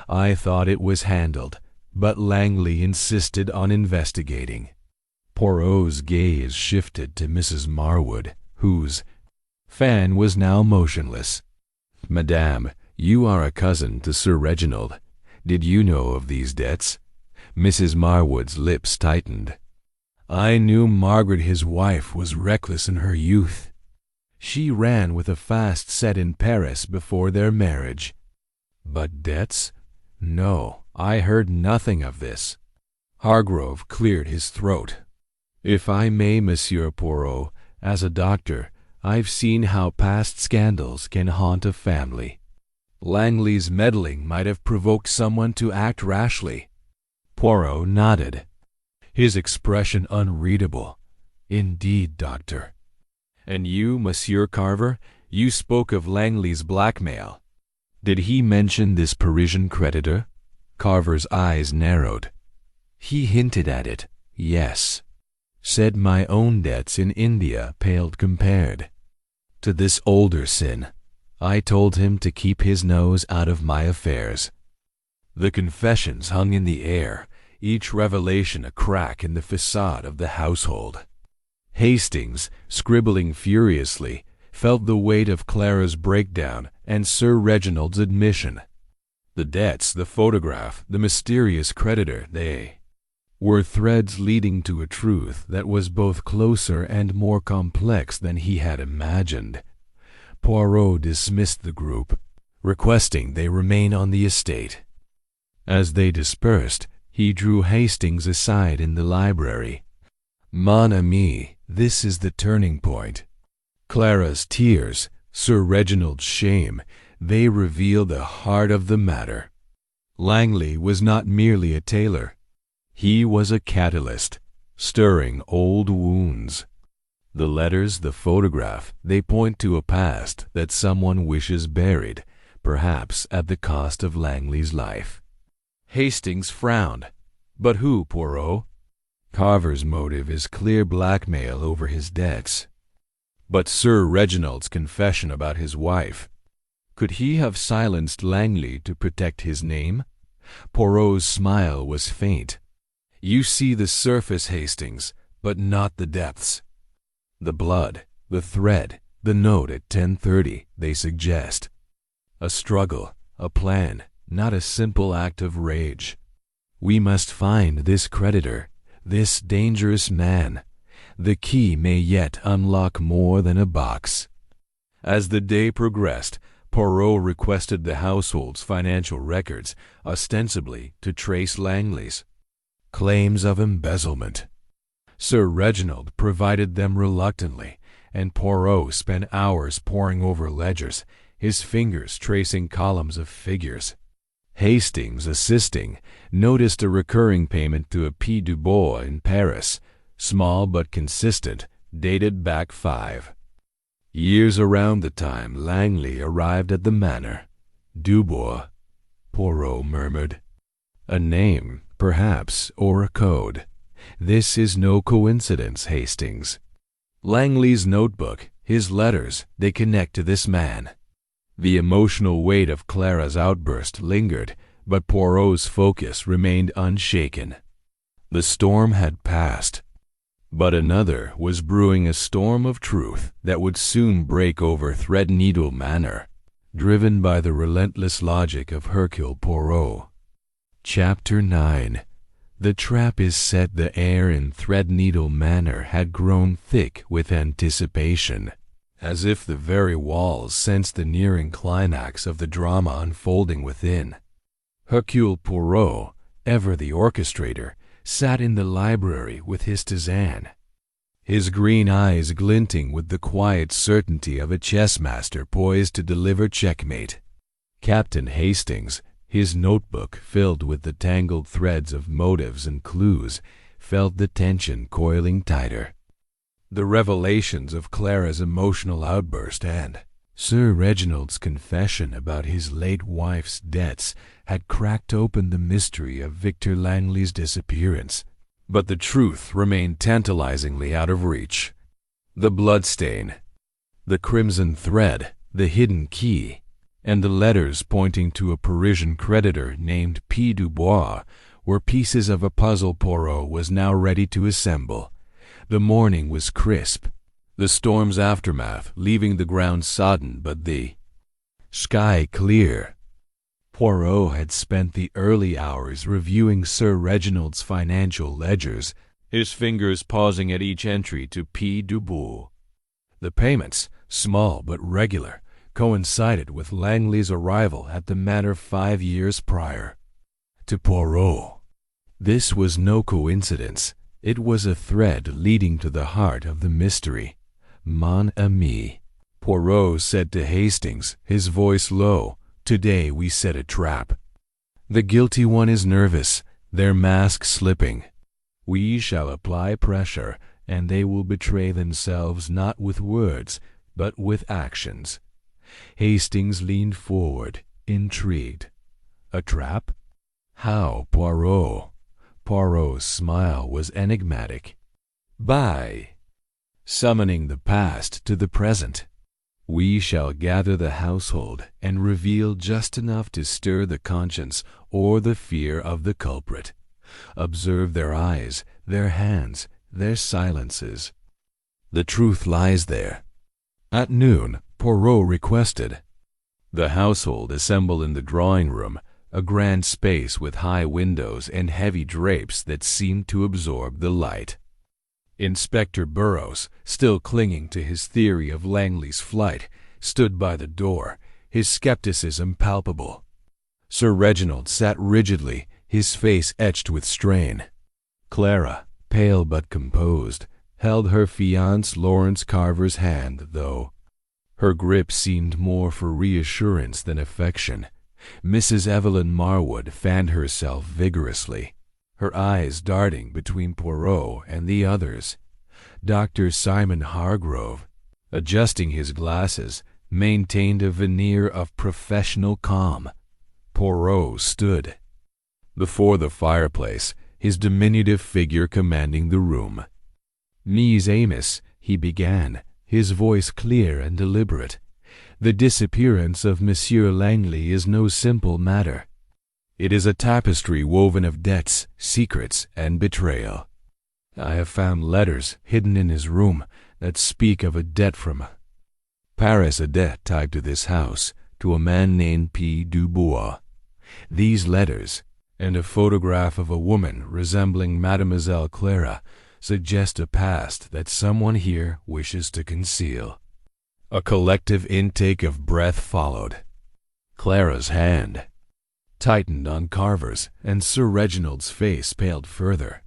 I thought it was handled, but Langley insisted on investigating." Poirot's gaze shifted to Mrs. Marwood, whose fan was now motionless. "Madame, you are a cousin to Sir Reginald. Did you know of these debts?" Mrs. Marwood's lips tightened. "I knew Margaret, his wife, was reckless in her youth. She ran with a fast set in Paris before their marriage. But debts? No, I heard nothing of this." Hargrove cleared his throat. "If I may, Monsieur Poirot, as a doctor, I've seen how past scandals can haunt a family. Langley's meddling might have provoked someone to act rashly." Poirot nodded, his expression unreadable. "Indeed, doctor." "And you, Monsieur Carver, you spoke of Langley's blackmail. Did he mention this Parisian creditor?" Carver's eyes narrowed. "He hinted at it, yes. Said my own debts in India paled compared to this older sin. I told him to keep his nose out of my affairs." The confessions hung in the air, each revelation a crack in the facade of the household. Hastings, scribbling furiously, felt the weight of Clara's breakdown and Sir Reginald's admission. The debts, the photograph, the mysterious creditor, were threads leading to a truth that was both closer and more complex than he had imagined. Poirot dismissed the group, requesting they remain on the estate. As they dispersed, he drew Hastings aside in the library. "Mon ami, this is the turning point. Clara's tears, Sir Reginald's shame, they reveal the heart of the matter. Langley was not merely a tailor. He was a catalyst, stirring old wounds. The letters, the photograph, they point to a past that someone wishes buried, perhaps at the cost of Langley's life." Hastings frowned. "But who, Poirot?" "Carver's motive is clear blackmail over his debts." "But Sir Reginald's confession about his wife. Could he have silenced Langley to protect his name?" Poirot's smile was faint. "You see the surface, Hastings, but not the depths. The blood, the thread, the note at 10:30, they suggest. A struggle, a plan, not a simple act of rage. We must find this creditor, this dangerous man. The key may yet unlock more than a box." As the day progressed, Poirot requested the household's financial records, ostensibly to trace Langley's. Claims of embezzlement. Sir Reginald provided them reluctantly, and Poirot spent hours poring over ledgers, his fingers tracing columns of figures. Hastings, assisting, noticed a recurring payment to a P. Dubois in Paris, small but consistent, dated back 5 years around the time Langley arrived at the manor. "Dubois," Poirot murmured. "A name, perhaps, or a code. This is no coincidence, Hastings. Langley's notebook, his letters, they connect to this man." The emotional weight of Clara's outburst lingered, but Poirot's focus remained unshaken. The storm had passed, but another was brewing, a storm of truth that would soon break over Threadneedle Manor, driven by the relentless logic of Hercule Poirot. Chapter 9. The trap is set. The air in Threadneedle Manor had grown thick with anticipation, as if the very walls sensed the nearing climax of the drama unfolding within. Hercule Poirot, ever the orchestrator, sat in the library with his tisane, his green eyes glinting with the quiet certainty of a chess-master poised to deliver checkmate. Captain Hastings, his notebook filled with the tangled threads of motives and clues, felt the tension coiling tighter. The revelations of Clara's emotional outburst and Sir Reginald's confession about his late wife's debts had cracked open the mystery of Victor Langley's disappearance, but the truth remained tantalizingly out of reach. The bloodstain, the crimson thread, the hidden key, and the letters pointing to a Parisian creditor named P. Dubois were pieces of a puzzle Poirot was now ready to assemble. The morning was crisp, the storm's aftermath leaving the ground sodden but the sky clear. Poirot had spent the early hours reviewing Sir Reginald's financial ledgers, his fingers pausing at each entry to P. Dubois. The payments, small but regular, coincided with Langley's arrival at the manor 5 years prior. To Poirot, this was no coincidence. It was a thread leading to the heart of the mystery. "Mon ami," Poirot said to Hastings, his voice low, "today we set a trap. The guilty one is nervous, their mask slipping. We shall apply pressure, and they will betray themselves not with words, but with actions." Hastings leaned forward, intrigued. "A trap? How, Poirot?" Poirot's smile was enigmatic. "By summoning the past to the present. We shall gather the household and reveal just enough to stir the conscience or the fear of the culprit. Observe their eyes, their hands, their silences. The truth lies there." At noon, Poirot requested the household assemble in the drawing-room, a grand space with high windows and heavy drapes that seemed to absorb the light. Inspector Burrows, still clinging to his theory of Langley's flight, stood by the door, his skepticism palpable. Sir Reginald sat rigidly, his face etched with strain. Clara, pale but composed, held her fiancé Lawrence Carver's hand, though her grip seemed more for reassurance than affection. Mrs. Evelyn Marwood fanned herself vigorously, her eyes darting between Poirot and the others. Dr. Simon Hargrove, adjusting his glasses, maintained a veneer of professional calm. Poirot stood before the fireplace, his diminutive figure commanding the room. "Miss Amos," he began, his voice clear and deliberate, "the disappearance of Monsieur Langley is no simple matter. It is a tapestry woven of debts, secrets, and betrayal. I have found letters hidden in his room that speak of a debt from Paris, a debt tied to this house, to a man named P. Dubois. These letters, and a photograph of a woman resembling Mademoiselle Clara, suggest a past that someone here wishes to conceal." A collective intake of breath followed. Clara's hand tightened on Carver's, and Sir Reginald's face paled further.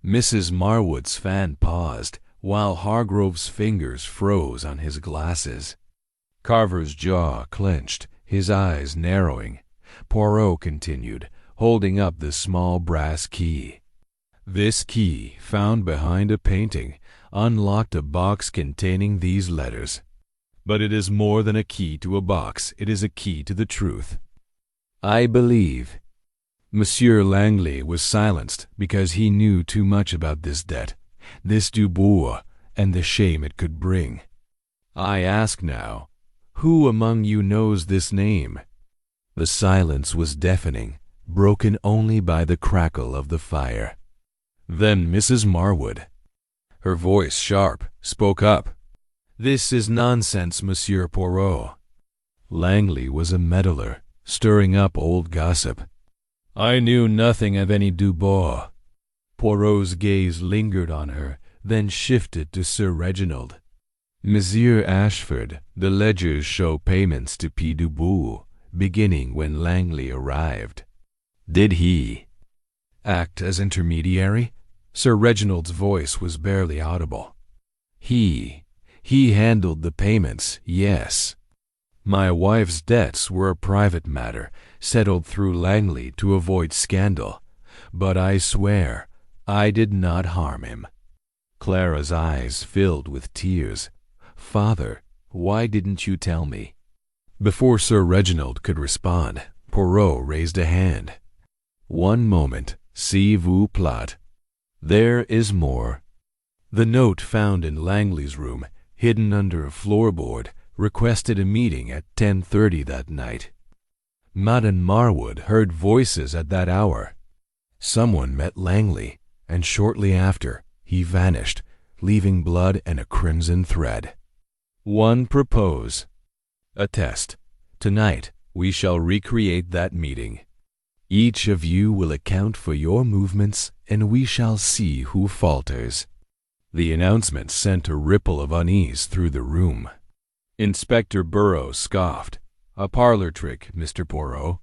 Mrs. Marwood's fan paused, while Hargrove's fingers froze on his glasses. Carver's jaw clenched, his eyes narrowing. Poirot continued, holding up the small brass key. "This key, found behind a painting, unlocked a box containing these letters. But it is more than a key to a box, it is a key to the truth. I believe Monsieur Langley was silenced because he knew too much about this debt, this Dubois, and the shame it could bring. I ask now, who among you knows this name?" The silence was deafening, broken only by the crackle of the fire. Then Mrs. Marwood, her voice sharp, spoke up. "This is nonsense, Monsieur Poirot." Langley was a meddler, stirring up old gossip. "I knew nothing of any Dubois." Poirot's gaze lingered on her, then shifted to Sir Reginald. "Monsieur Ashford, the ledgers show payments to P. Dubois, beginning when Langley arrived. Did he act as intermediary?" Sir Reginald's voice was barely audible. He handled the payments, yes. My wife's debts were a private matter, settled through Langley to avoid scandal. But I swear, I did not harm him." Clara's eyes filled with tears. "Father, why didn't you tell me?" Before Sir Reginald could respond, Poirot raised a hand. "One moment, s'il vous plaît. There is more." The note found in Langley's room, hidden under a floorboard, requested a meeting at 10:30 that night. Madame Marwood heard voices at that hour. Someone met Langley, and shortly after, he vanished, leaving blood and a crimson thread. One propose. A test. Tonight, we shall recreate that meeting. Each of you will account for your movements, and we shall see who falters. The announcement sent a ripple of unease through the room. Inspector Burrows scoffed. "A parlor trick, Mr. Poirot.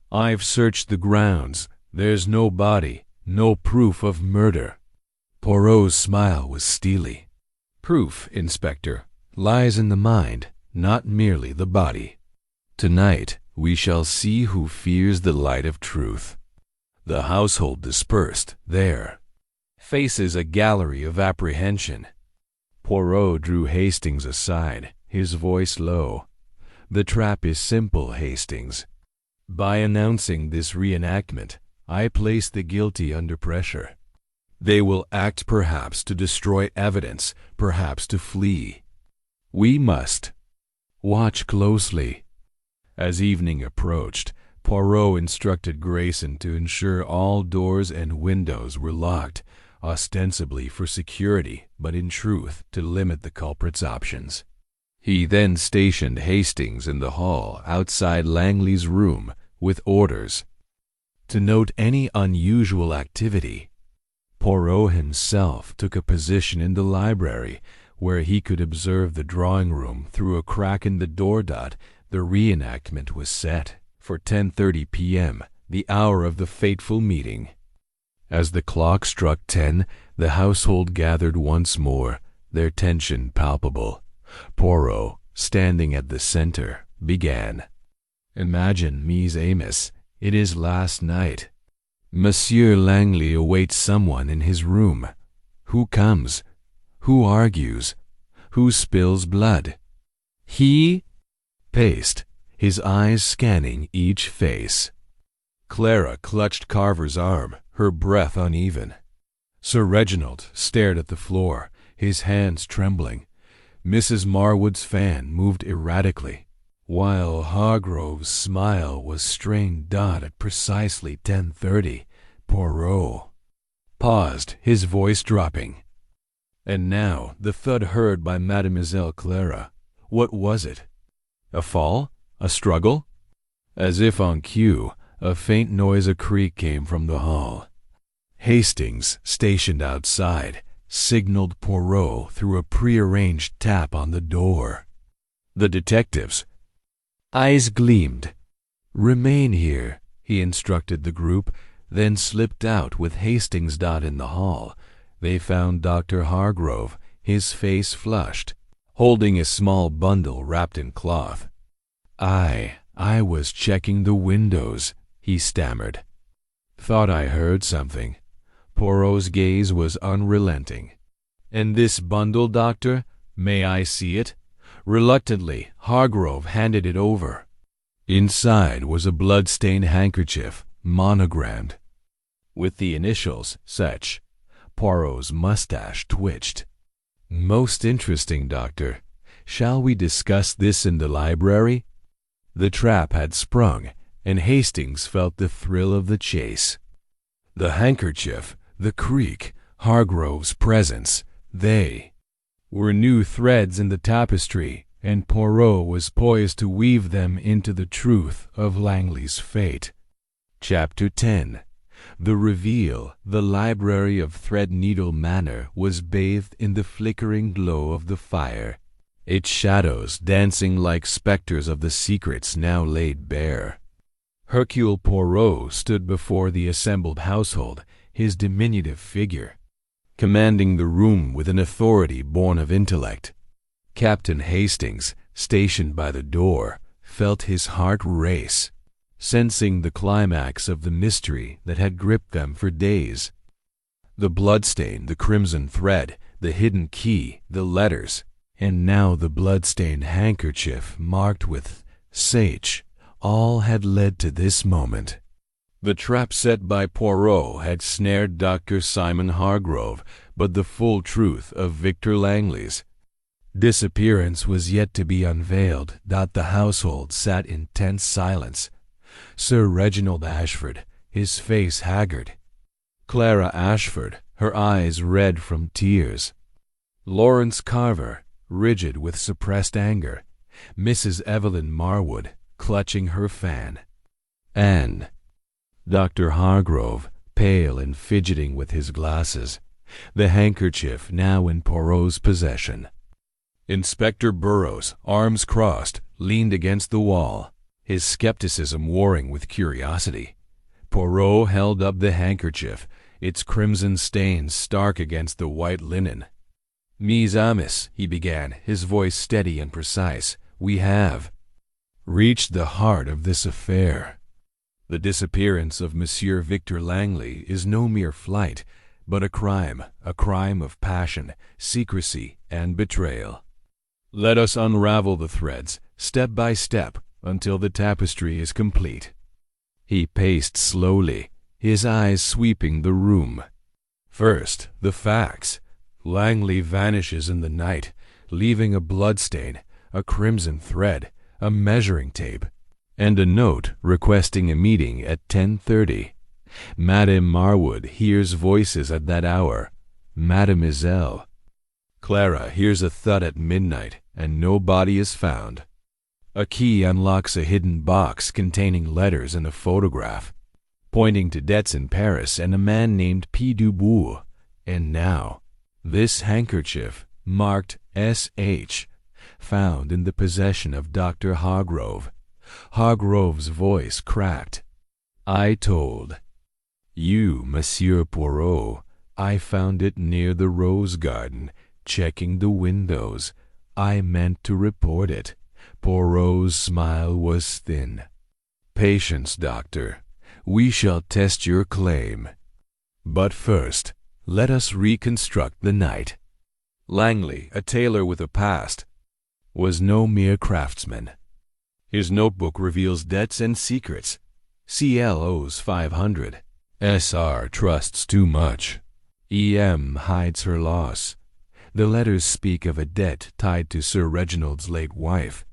I've searched the grounds. There's no body, no proof of murder." Poirot's smile was steely. "Proof, Inspector, lies in the mind, not merely the body. Tonight we shall see who fears the light of truth." The household dispersed, there. Faces a gallery of apprehension. Poirot drew Hastings aside, his voice low. "The trap is simple, Hastings. By announcing this reenactment, I place the guilty under pressure. They will act perhaps to destroy evidence, perhaps to flee. We must watch closely." As evening approached, Poirot instructed Grayson to ensure all doors and windows were locked, ostensibly for security, but in truth to limit the culprit's options. He then stationed Hastings in the hall outside Langley's room, with orders to note any unusual activity. Poirot himself took a position in the library where he could observe the drawing-room through a crack in the door. The reenactment was set for 10:30 p.m., the hour of the fateful meeting. As the clock struck 10, the household gathered once more, their tension palpable. Poirot, standing at the center, began. "Imagine, Mies Amos, it is last night. Monsieur Langley awaits someone in his room. Who comes? Who argues? Who spills blood? He?" Paced, his eyes scanning each face. Clara clutched Carver's arm, her breath uneven. Sir Reginald stared at the floor, his hands trembling. Mrs. Marwood's fan moved erratically, while Hargrove's smile was strained. At precisely 10:30, Poirot paused, his voice dropping. And now the thud heard by Mademoiselle Clara. What was it? A fall? A struggle? As if on cue, a faint noise, a creak, came from the hall. Hastings, stationed outside, signaled Poirot through a prearranged tap on the door. The detective's eyes gleamed. "Remain here," he instructed the group, then slipped out with Hastings. In the hall, they found Dr. Hargrove, his face flushed, holding a small bundle wrapped in cloth. I was checking the windows," he stammered. "Thought I heard something." Poirot's gaze was unrelenting. "And this bundle, Doctor? May I see it?" Reluctantly, Hargrove handed it over. Inside was a blood-stained handkerchief, monogrammed with the initials such. Poirot's mustache twitched. "Most interesting, Doctor. Shall we discuss this in the library?" The trap had sprung, and Hastings felt the thrill of the chase. The handkerchief, the creak, Hargrove's presence, they were new threads in the tapestry, and Poirot was poised to weave them into the truth of Langley's fate. Chapter 10. The reveal. The library of Threadneedle Manor was bathed in the flickering glow of the fire, its shadows dancing like specters of the secrets now laid bare. Hercule Poirot stood before the assembled household, his diminutive figure commanding the room with an authority born of intellect. Captain Hastings, stationed by the door, felt his heart race, sensing the climax of the mystery that had gripped them for days. The bloodstain, the crimson thread, the hidden key, the letters, and now the blood-stained handkerchief marked with Sage, all had led to this moment. The trap set by Poirot had snared Dr. Simon Hargrove, but the full truth of Victor Langley's disappearance was yet to be unveiled. The household sat in tense silence. Sir Reginald Ashford, his face haggard. Clara Ashford, her eyes red from tears. Lawrence Carver, rigid with suppressed anger. Mrs. Evelyn Marwood, clutching her fan. And Dr. Hargrove, pale and fidgeting with his glasses, the handkerchief now in Poirot's possession. Inspector Burrows, arms crossed, leaned against the wall, his skepticism warring with curiosity. Poirot held up the handkerchief, its crimson stains stark against the white linen. "Mies Amos," he began, his voice steady and precise, "we have reached the heart of this affair. The disappearance of Monsieur Victor Langley is no mere flight, but a crime of passion, secrecy, and betrayal. Let us unravel the threads, step by step, until the tapestry is complete." He paced slowly, his eyes sweeping the room. First, the facts. Langley vanishes in the night, leaving a bloodstain, a crimson thread, a measuring tape, and a note requesting a meeting at 10:30. Madame Marwood hears voices at that hour. Mademoiselle Clara hears a thud at midnight, and no body is found. A key unlocks a hidden box containing letters and a photograph, pointing to debts in Paris and a man named P. Dubois. And now, this handkerchief, marked S.H., found in the possession of Dr. Hargrove. Hargrove's voice cracked. I told you, Monsieur Poirot, I found it near the rose garden, checking the windows. I meant to report it. Poirot's smile was thin. Patience, doctor. We shall test your claim. But first, let us reconstruct the night. Langley, a tailor with a past, was no mere craftsman. His notebook reveals debts and secrets. CL owes 500. SR trusts too much. EM hides her loss. The letters speak of a debt tied to Sir Reginald's late wife,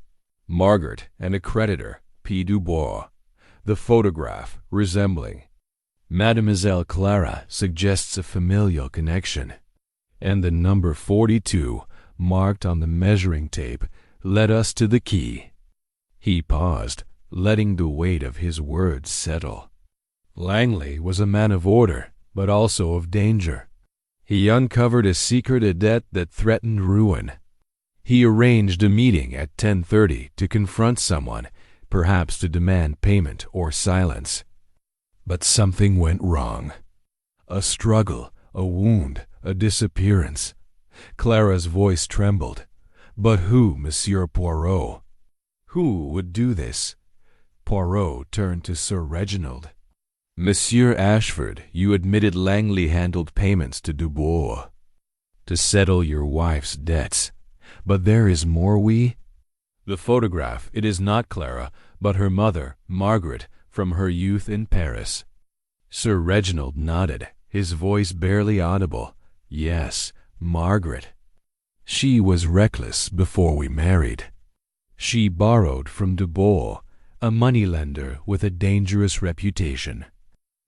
Margaret, and a creditor, P. Dubois. The photograph, resembling Mademoiselle Clara, suggests a familial connection. And the number 42, marked on the measuring tape, led us to the key. He paused, letting the weight of his words settle. Langley was a man of order, but also of danger. He uncovered a secret debt that threatened ruin. He arranged a meeting at 10:30 to confront someone, perhaps to demand payment or silence. But something went wrong. A struggle, a wound, a disappearance. Clara's voice trembled. But who, Monsieur Poirot? Who would do this? Poirot turned to Sir Reginald. Monsieur Ashford, you admitted Langley handled payments to Dubois to settle your wife's debts. But there is more, The photograph, it is not Clara, but her mother, Margaret, from her youth in Paris. Sir Reginald nodded, his voice barely audible. Yes, Margaret. She was reckless before we married. She borrowed from Dubois, a moneylender with a dangerous reputation.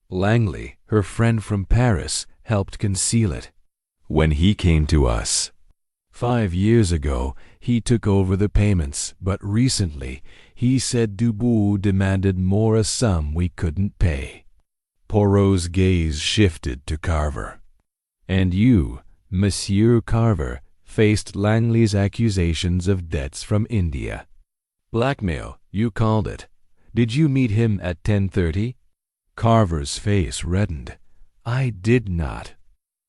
Langley, her friend from Paris, helped conceal it. When he came to us 5 years ago, he took over the payments, but recently he said Dubois demanded more, a sum we couldn't pay. Poirot's gaze shifted to Carver. And you, Monsieur Carver, faced Langley's accusations of debts from India. Blackmail, you called it. Did you meet him at 10:30? Carver's face reddened. I did not.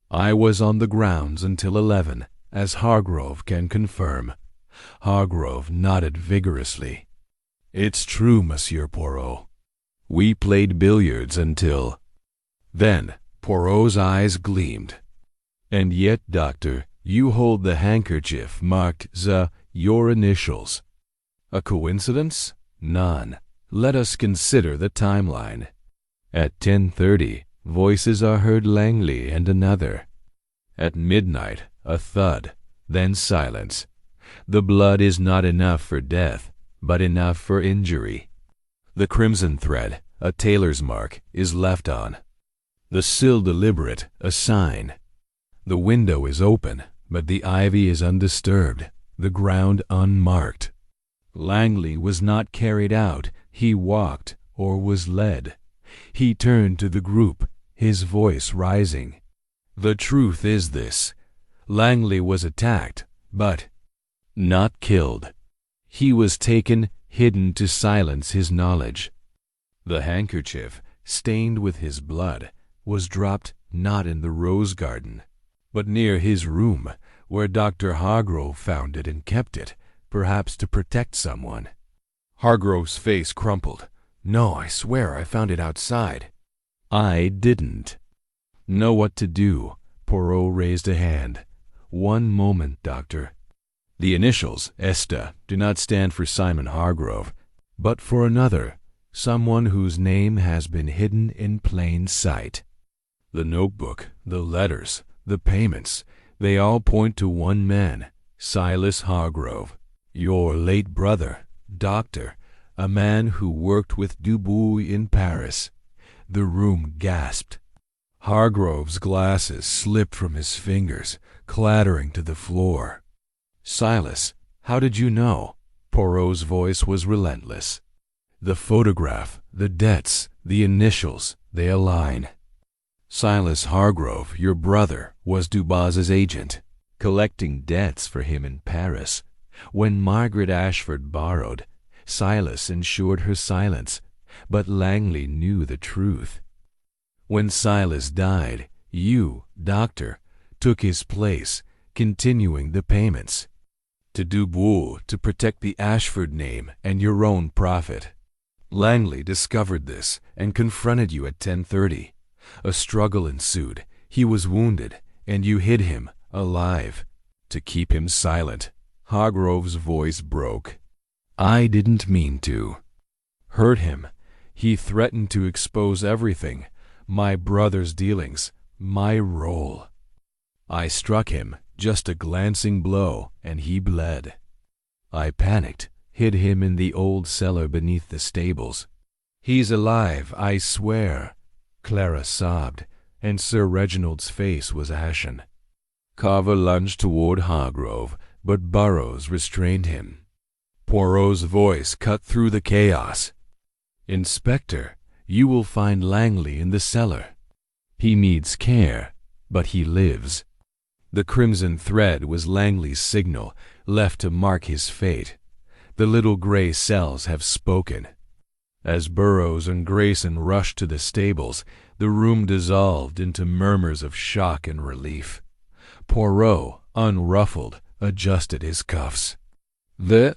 I was on the grounds until 11, as Hargrove can confirm. Hargrove nodded vigorously. It's true, Monsieur Poirot. We played billiards until... Then Poirot's eyes gleamed. And yet, doctor, you hold the handkerchief marked your initials. A coincidence? None. Let us consider the timeline. At 10:30, voices are heard, Langley and another. At midnight, a thud, then silence. The blood is not enough for death, but enough for injury. The crimson thread, a tailor's mark, is left on. The sill deliberate, a sign. The window is open, but the ivy is undisturbed, the ground unmarked. Langley was not carried out, he walked, or was led. He turned to the group, his voice rising. The truth is this. Langley was attacked, but not killed. He was taken, hidden to silence his knowledge. The handkerchief, stained with his blood, was dropped not in the rose garden, but near his room, where Dr. Hargrove found it and kept it, perhaps to protect someone. Hargrove's face crumpled. No, I swear I found it outside. I didn't. Know what to do. Poirot raised a hand. One moment, doctor. The initials, Esta, do not stand for Simon Hargrove, but for another, someone whose name has been hidden in plain sight. The notebook, the letters, the payments, they all point to one man, Silas Hargrove, your late brother, doctor, a man who worked with Dubois in Paris. The room gasped. Hargrove's glasses slipped from his fingers, clattering to the floor. Silas, how did you know? Poirot's voice was relentless. "The photograph, the debts, the initials, they align. Silas Hargrove, your brother, was Dubos's agent, collecting debts for him in Paris. When Margaret Ashford borrowed, Silas ensured her silence, but Langley knew the truth. When Silas died, you, doctor, took his place, continuing the payments. To Dubois to protect the Ashford name and your own profit. Langley discovered this and confronted you at 10:30. A struggle ensued. He was wounded, and you hid him, alive, to keep him silent." Hargrove's voice broke. "I didn't mean to hurt him. He threatened to expose everything, my brother's dealings, my role. I struck him, just a glancing blow, and he bled. I panicked, hid him in the old cellar beneath the stables. He's alive, I swear." Clara sobbed, and Sir Reginald's face was ashen. Carver lunged toward Hargrove, but Burroughs restrained him. Poirot's voice cut through the chaos. "Inspector, you will find Langley in the cellar. He needs care, but he lives." The crimson thread was Langley's signal, left to mark his fate. The little gray cells have spoken. As Burroughs and Grayson rushed to the stables, the room dissolved into murmurs of shock and relief. Poirot, unruffled, adjusted his cuffs. "The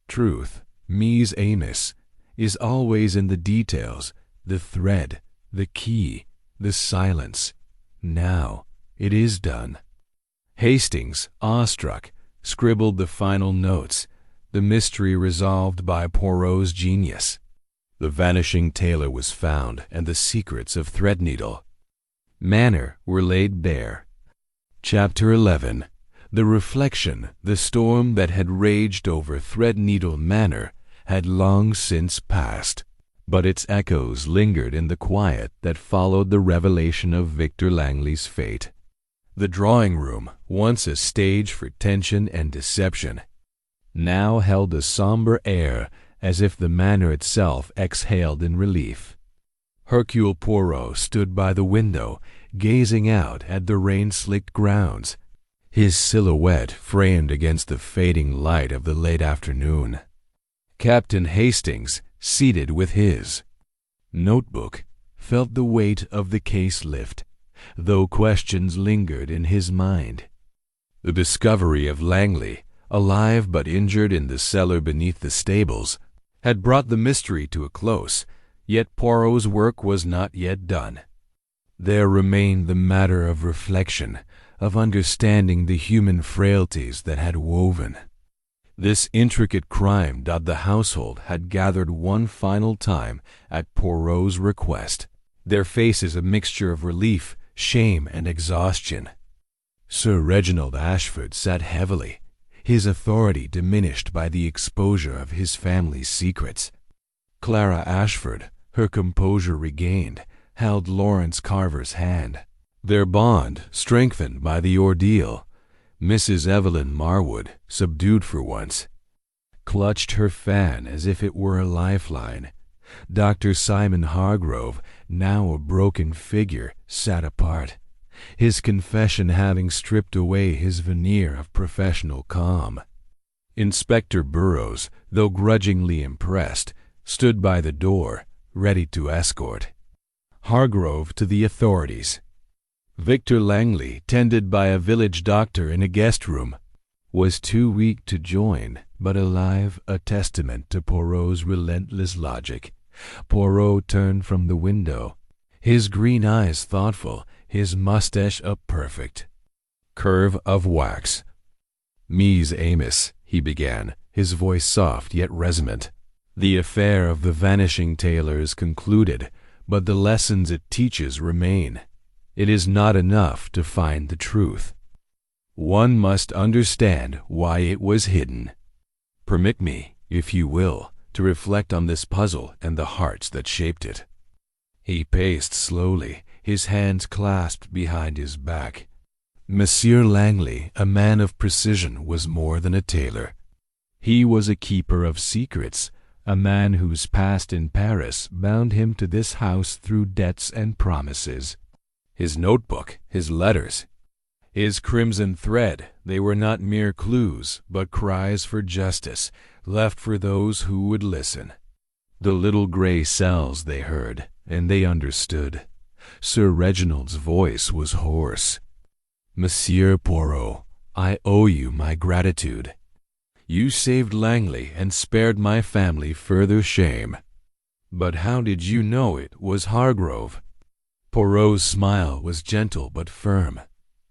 truth, Mies Amos, is always in the details, the thread, the key, the silence. Now it is done." Hastings, awestruck, scribbled the final notes, the mystery resolved by Poirot's genius. The Vanishing Tailor was found, and the secrets of Threadneedle Manor were laid bare. Chapter 11. The reflection, the storm that had raged over Threadneedle Manor, had long since passed, but its echoes lingered in the quiet that followed the revelation of Victor Langley's fate. The drawing-room, once a stage for tension and deception, now held a somber air, as if the manor itself exhaled in relief. Hercule Poirot stood by the window, gazing out at the rain-slicked grounds, his silhouette framed against the fading light of the late afternoon. Captain Hastings, seated with his notebook, felt the weight of the case lift, though questions lingered in his mind. The discovery of Langley, alive but injured in the cellar beneath the stables, had brought the mystery to a close, yet Poirot's work was not yet done. There remained the matter of reflection, of understanding the human frailties that had woven. This intricate crime the household had gathered one final time at Poirot's request, their faces a mixture of relief, shame, and exhaustion. Sir Reginald Ashford sat heavily, his authority diminished by the exposure of his family's secrets. Clara Ashford, her composure regained, held Lawrence Carver's hand, their bond strengthened by the ordeal. Mrs. Evelyn Marwood, subdued for once, clutched her fan as if it were a lifeline. Dr. Simon Hargrove, now a broken figure, sat apart, his confession having stripped away his veneer of professional calm. Inspector Burroughs, though grudgingly impressed, stood by the door, ready to escort Hargrove to the authorities. Victor Langley, tended by a village doctor in a guest room, was too weak to join, but alive, a testament to Poirot's relentless logic. Poirot turned from the window, his green eyes thoughtful, his mustache a perfect curve of wax. "Mies Amos," he began, his voice soft yet resonant. "The affair of the Vanishing Tailor is concluded, but the lessons it teaches remain. It is not enough to find the truth. One must understand why it was hidden. Permit me, if you will, to reflect on this puzzle and the hearts that shaped it." He paced slowly, his hands clasped behind his back. Monsieur Langley, a man of precision, was more than a tailor. He was a keeper of secrets, a man whose past in Paris bound him to this house through debts and promises. His notebook, his letters, his crimson thread, they were not mere clues, but cries for justice, left for those who would listen. The little gray cells they heard, and they understood. Sir Reginald's voice was hoarse. "Monsieur Poirot, I owe you my gratitude. You saved Langley and spared my family further shame. But how did you know it was Hargrove?" Poirot's smile was gentle but firm.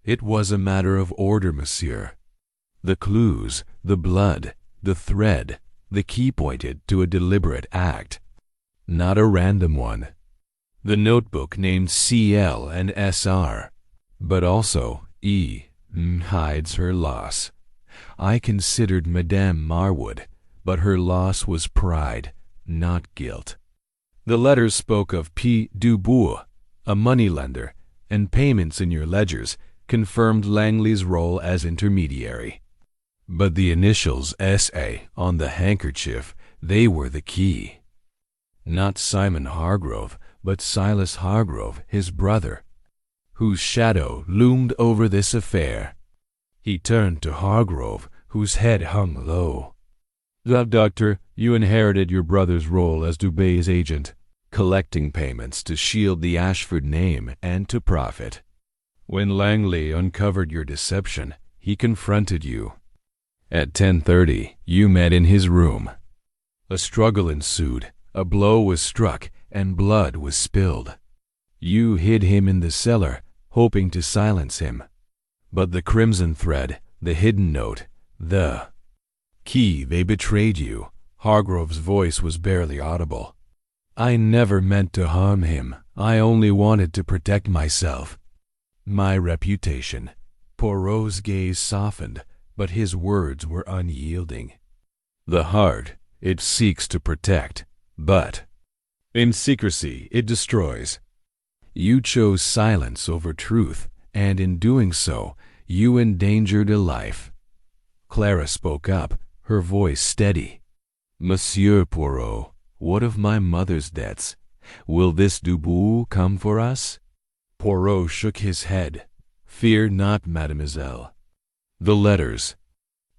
"It was a matter of order, monsieur. The clues, the blood, the thread, the key pointed to a deliberate act, not a random one. The notebook named CL and SR, but also E hides her loss. I considered Madame Marwood, but her loss was pride, not guilt. The letters spoke of P. Dubois, a moneylender, and payments in your ledgers confirmed Langley's role as intermediary. But the initials S.A. on the handkerchief, they were the key. Not Simon Hargrove, but Silas Hargrove, his brother, whose shadow loomed over this affair." He turned to Hargrove, whose head hung low. "Doctor, you inherited your brother's role as Dubé's agent, collecting payments to shield the Ashford name and to profit. When Langley uncovered your deception, he confronted you. At 10:30, you met in his room. A struggle ensued, a blow was struck, and blood was spilled. You hid him in the cellar, hoping to silence him. But the crimson thread, the hidden note, the key, they betrayed you." Hargrove's voice was barely audible. "I never meant to harm him. I only wanted to protect myself. My reputation." Poirot's gaze softened, but his words were unyielding. "The heart, it seeks to protect, but in secrecy it destroys. You chose silence over truth, and in doing so, you endangered a life." Clara spoke up, her voice steady. "Monsieur Poirot, what of my mother's debts? Will this Dubois come for us?" Poirot shook his head. "Fear not, mademoiselle. The letters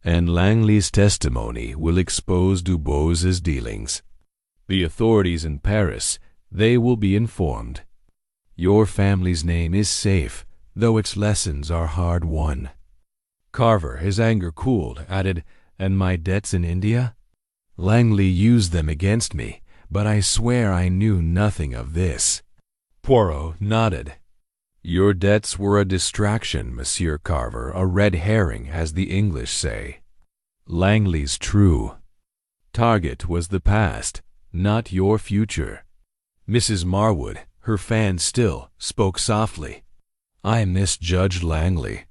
and Langley's testimony will expose Dubois's dealings. The authorities in Paris, they will be informed. Your family's name is safe, though its lessons are hard won." Carver, his anger cooled, added, "And my debts in India? Langley used them against me, but I swear I knew nothing of this." Poirot nodded. "Your debts were a distraction, Monsieur Carver, a red herring, as the English say. Langley's true target was the past, not your future." Mrs. Marwood, her fan still, spoke softly. "I misjudged Langley.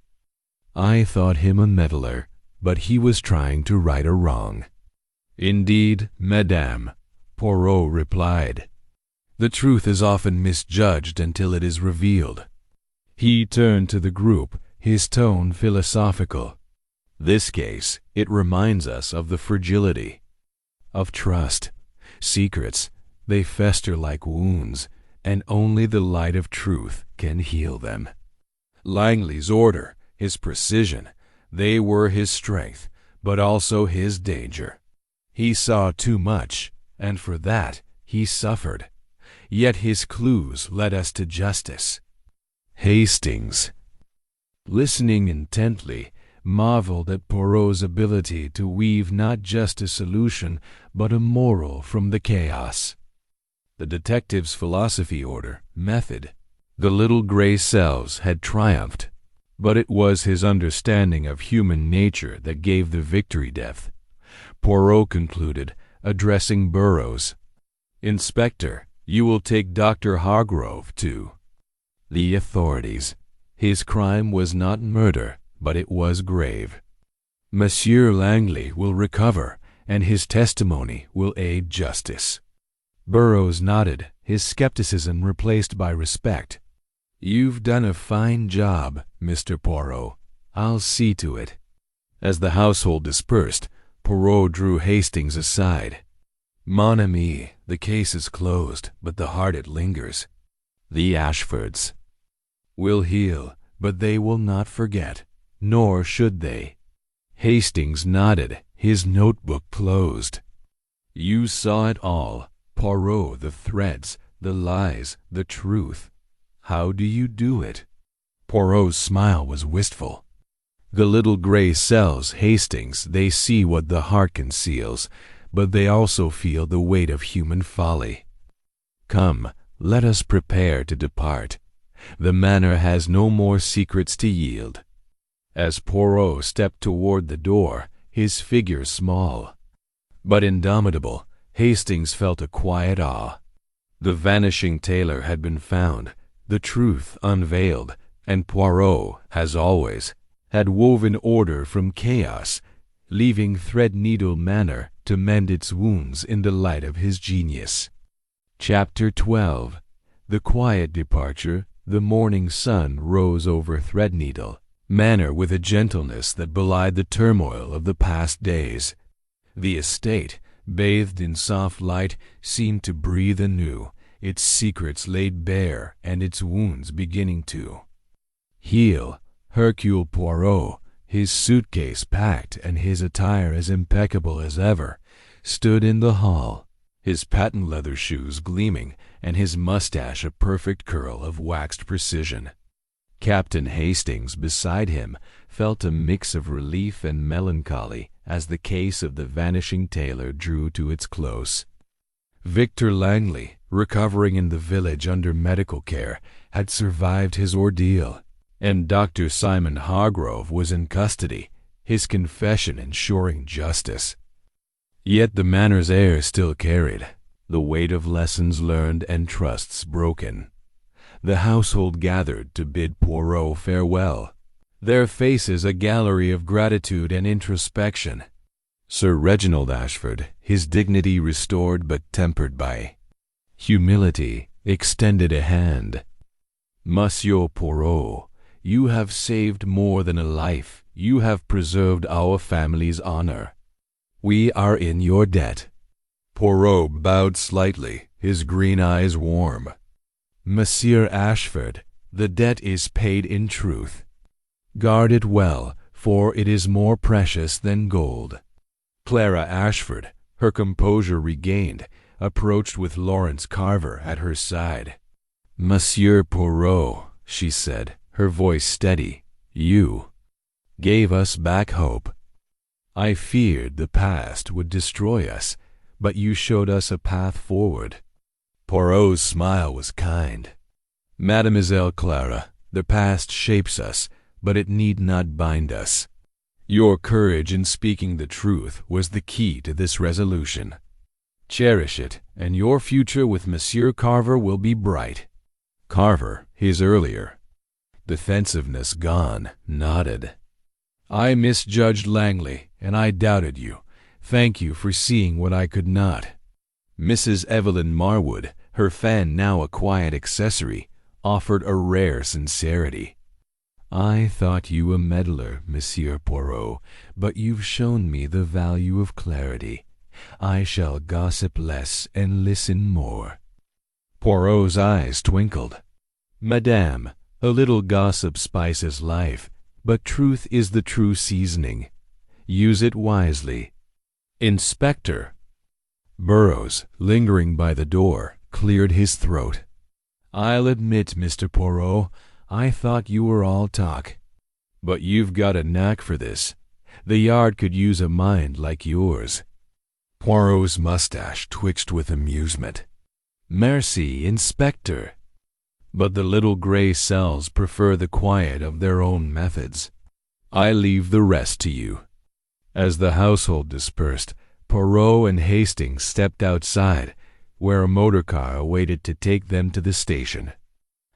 I thought him a meddler, but he was trying to right a wrong." "Indeed, madame," Poirot replied. "The truth is often misjudged until it is revealed." He turned to the group, his tone philosophical. "This case, it reminds us of the fragility of trust. Secrets, they fester like wounds, and only the light of truth can heal them. Langley's order, his precision, they were his strength, but also his danger. He saw too much, and for that he suffered. Yet his clues led us to justice." Hastings, listening intently, marveled at Poirot's ability to weave not just a solution, but a moral from the chaos. The detective's philosophy, order, method, the little gray cells had triumphed, but it was his understanding of human nature that gave the victory depth. Poirot concluded, addressing Burroughs, "Inspector, you will take Dr. Hargrove to the authorities. His crime was not murder, but it was grave. Monsieur Langley will recover, and his testimony will aid justice." Burroughs nodded, his skepticism replaced by respect. "You've done a fine job, Mr. Poirot. I'll see to it." As the household dispersed, Poirot drew Hastings aside. "Mon ami, the case is closed, but the heart it lingers. The Ashfords will heal, but they will not forget, nor should they." Hastings nodded, his notebook closed. "You saw it all, Poirot, the threads, the lies, the truth. How do you do it?" Poirot's smile was wistful. "The little gray cells, Hastings, they see what the heart conceals, but they also feel the weight of human folly. Come, let us prepare to depart. The manor has no more secrets to yield." As Poirot stepped toward the door, his figure small, but indomitable, Hastings felt a quiet awe. The Vanishing Tailor had been found, the truth unveiled, and Poirot, as always, had woven order from chaos, leaving Threadneedle Manor to mend its wounds in the light of his genius. Chapter 12. The quiet departure. The morning sun rose over Threadneedle Manor with a gentleness that belied the turmoil of the past days. The estate, bathed in soft light, seemed to breathe anew, its secrets laid bare and its wounds beginning to heal. Hercule Poirot, his suitcase packed and his attire as impeccable as ever, stood in the hall, his patent leather shoes gleaming and his mustache a perfect curl of waxed precision. Captain Hastings, beside him, felt a mix of relief and melancholy as the case of the Vanishing Tailor drew to its close. Victor Langley, recovering in the village under medical care, had survived his ordeal, and Dr. Simon Hargrove was in custody, his confession ensuring justice. Yet the manor's air still carried the weight of lessons learned and trusts broken. The household gathered to bid Poirot farewell, their faces a gallery of gratitude and introspection. Sir Reginald Ashford, his dignity restored but tempered by humility, extended a hand. "Monsieur Poirot, you have saved more than a life. You have preserved our family's honor. We are in your debt." Poirot bowed slightly, his green eyes warm. "Monsieur Ashford, the debt is paid in truth. Guard it well, for it is more precious than gold." Clara Ashford, her composure regained, approached with Lawrence Carver at her side. "Monsieur Poirot," she said, her voice steady, "you gave us back hope. I feared the past would destroy us, but you showed us a path forward." Poirot's smile was kind. "Mademoiselle Clara, the past shapes us, but it need not bind us. Your courage in speaking the truth was the key to this resolution. Cherish it, and your future with Monsieur Carver will be bright." Carver, his earlier defensiveness gone, nodded. "I misjudged Langley, and I doubted you. Thank you for seeing what I could not." Mrs. Evelyn Marwood, her fan now a quiet accessory, offered a rare sincerity. "I thought you a meddler, Monsieur Poirot, but you've shown me the value of clarity. I shall gossip less and listen more." Poirot's eyes twinkled. "Madame, a little gossip spices life, but truth is the true seasoning. Use it wisely." "Inspector." Burroughs, lingering by the door, cleared his throat. "I'll admit, Mr. Poirot, I thought you were all talk. But you've got a knack for this. The Yard could use a mind like yours." Poirot's mustache twitched with amusement. "Merci, Inspector. But the little gray cells prefer the quiet of their own methods. I leave the rest to you." As the household dispersed, Poirot and Hastings stepped outside, where a motor car awaited to take them to the station.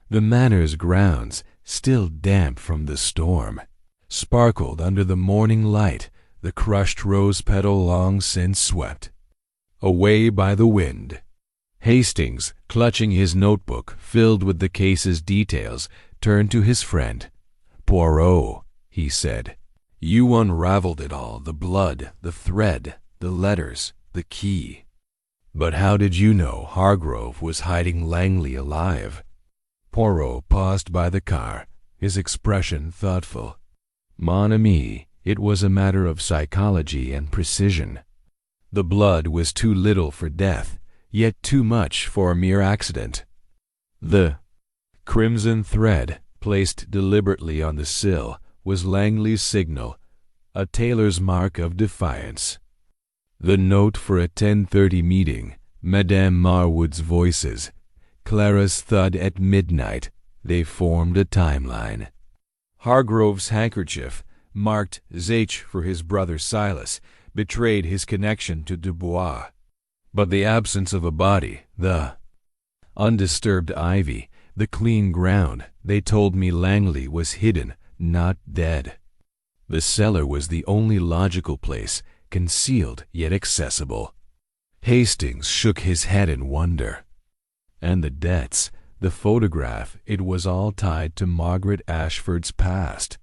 The manor's grounds, still damp from the storm, sparkled under the morning light, the crushed rose petal long since swept away by the wind. Hastings, clutching his notebook filled with the case's details, turned to his friend. "Poirot," he said, You unraveled it all, the blood, the thread, the letters, the key. But how did you know Hargrove was hiding Langley alive? Poirot paused by the car, his expression thoughtful. Mon ami, it was a matter of psychology and precision. The blood was too little for death, yet too much for a mere accident. The crimson thread, placed deliberately on the sill, was Langley's signal, a tailor's mark of defiance. The note for a 10:30 meeting, Madame Marwood's voices, Clara's thud at midnight, they formed a timeline. Hargrove's handkerchief, marked H for his brother Silas, betrayed his connection to Dubois. But the absence of a body, the undisturbed ivy, the clean ground, they told me Langley was hidden, not dead. The cellar was the only logical place, concealed yet accessible. Hastings shook his head in wonder. And the debts, the photograph, it was all tied to Margaret Ashford's past.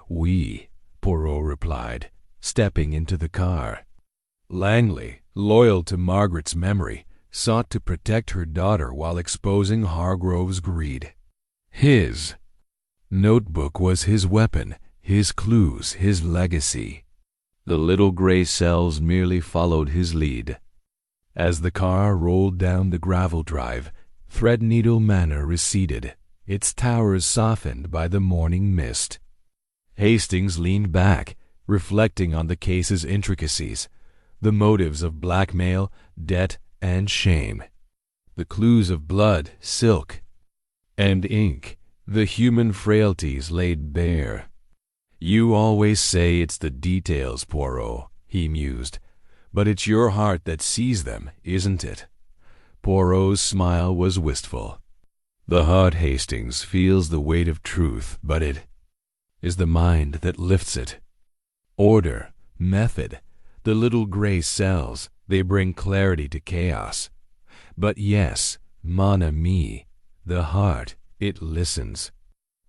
Oui, Poirot replied, stepping into the car. Langley, loyal to Margaret's memory, sought to protect her daughter while exposing Hargrove's greed. His notebook was his weapon, his clues, his legacy. The little gray cells merely followed his lead. As the car rolled down the gravel drive, Threadneedle Manor receded, its towers softened by the morning mist. Hastings leaned back, reflecting on the case's intricacies, the motives of blackmail, debt, and shame, the clues of blood, silk, and ink, the human frailties laid bare. You always say it's the details, Poirot, he mused, but it's your heart that sees them, isn't it? Poirot's smile was wistful. The heart, Hastings, feels the weight of truth, but it is the mind that lifts it. Order, method, the little gray cells, they bring clarity to chaos. But yes, mon ami, the heart, it listens.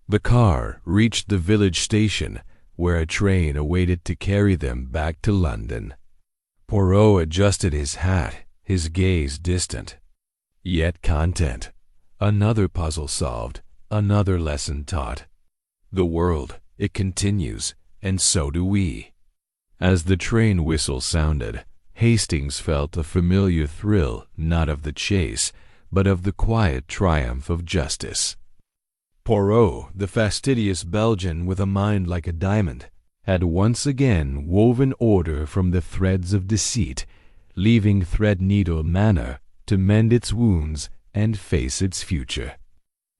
The car reached the village station, where a train awaited to carry them back to London. Poirot adjusted his hat, his gaze distant, yet content. Another puzzle solved, another lesson taught. The world, it continues, and so do we. As the train whistle sounded, Hastings felt a familiar thrill, not of the chase, but of the quiet triumph of justice. Poirot, the fastidious Belgian with a mind like a diamond, had once again woven order from the threads of deceit, leaving Threadneedle Manor to mend its wounds and face its future.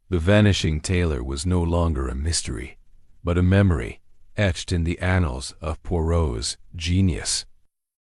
The Vanishing Tailor was no longer a mystery, but a memory etched in the annals of Poirot's genius.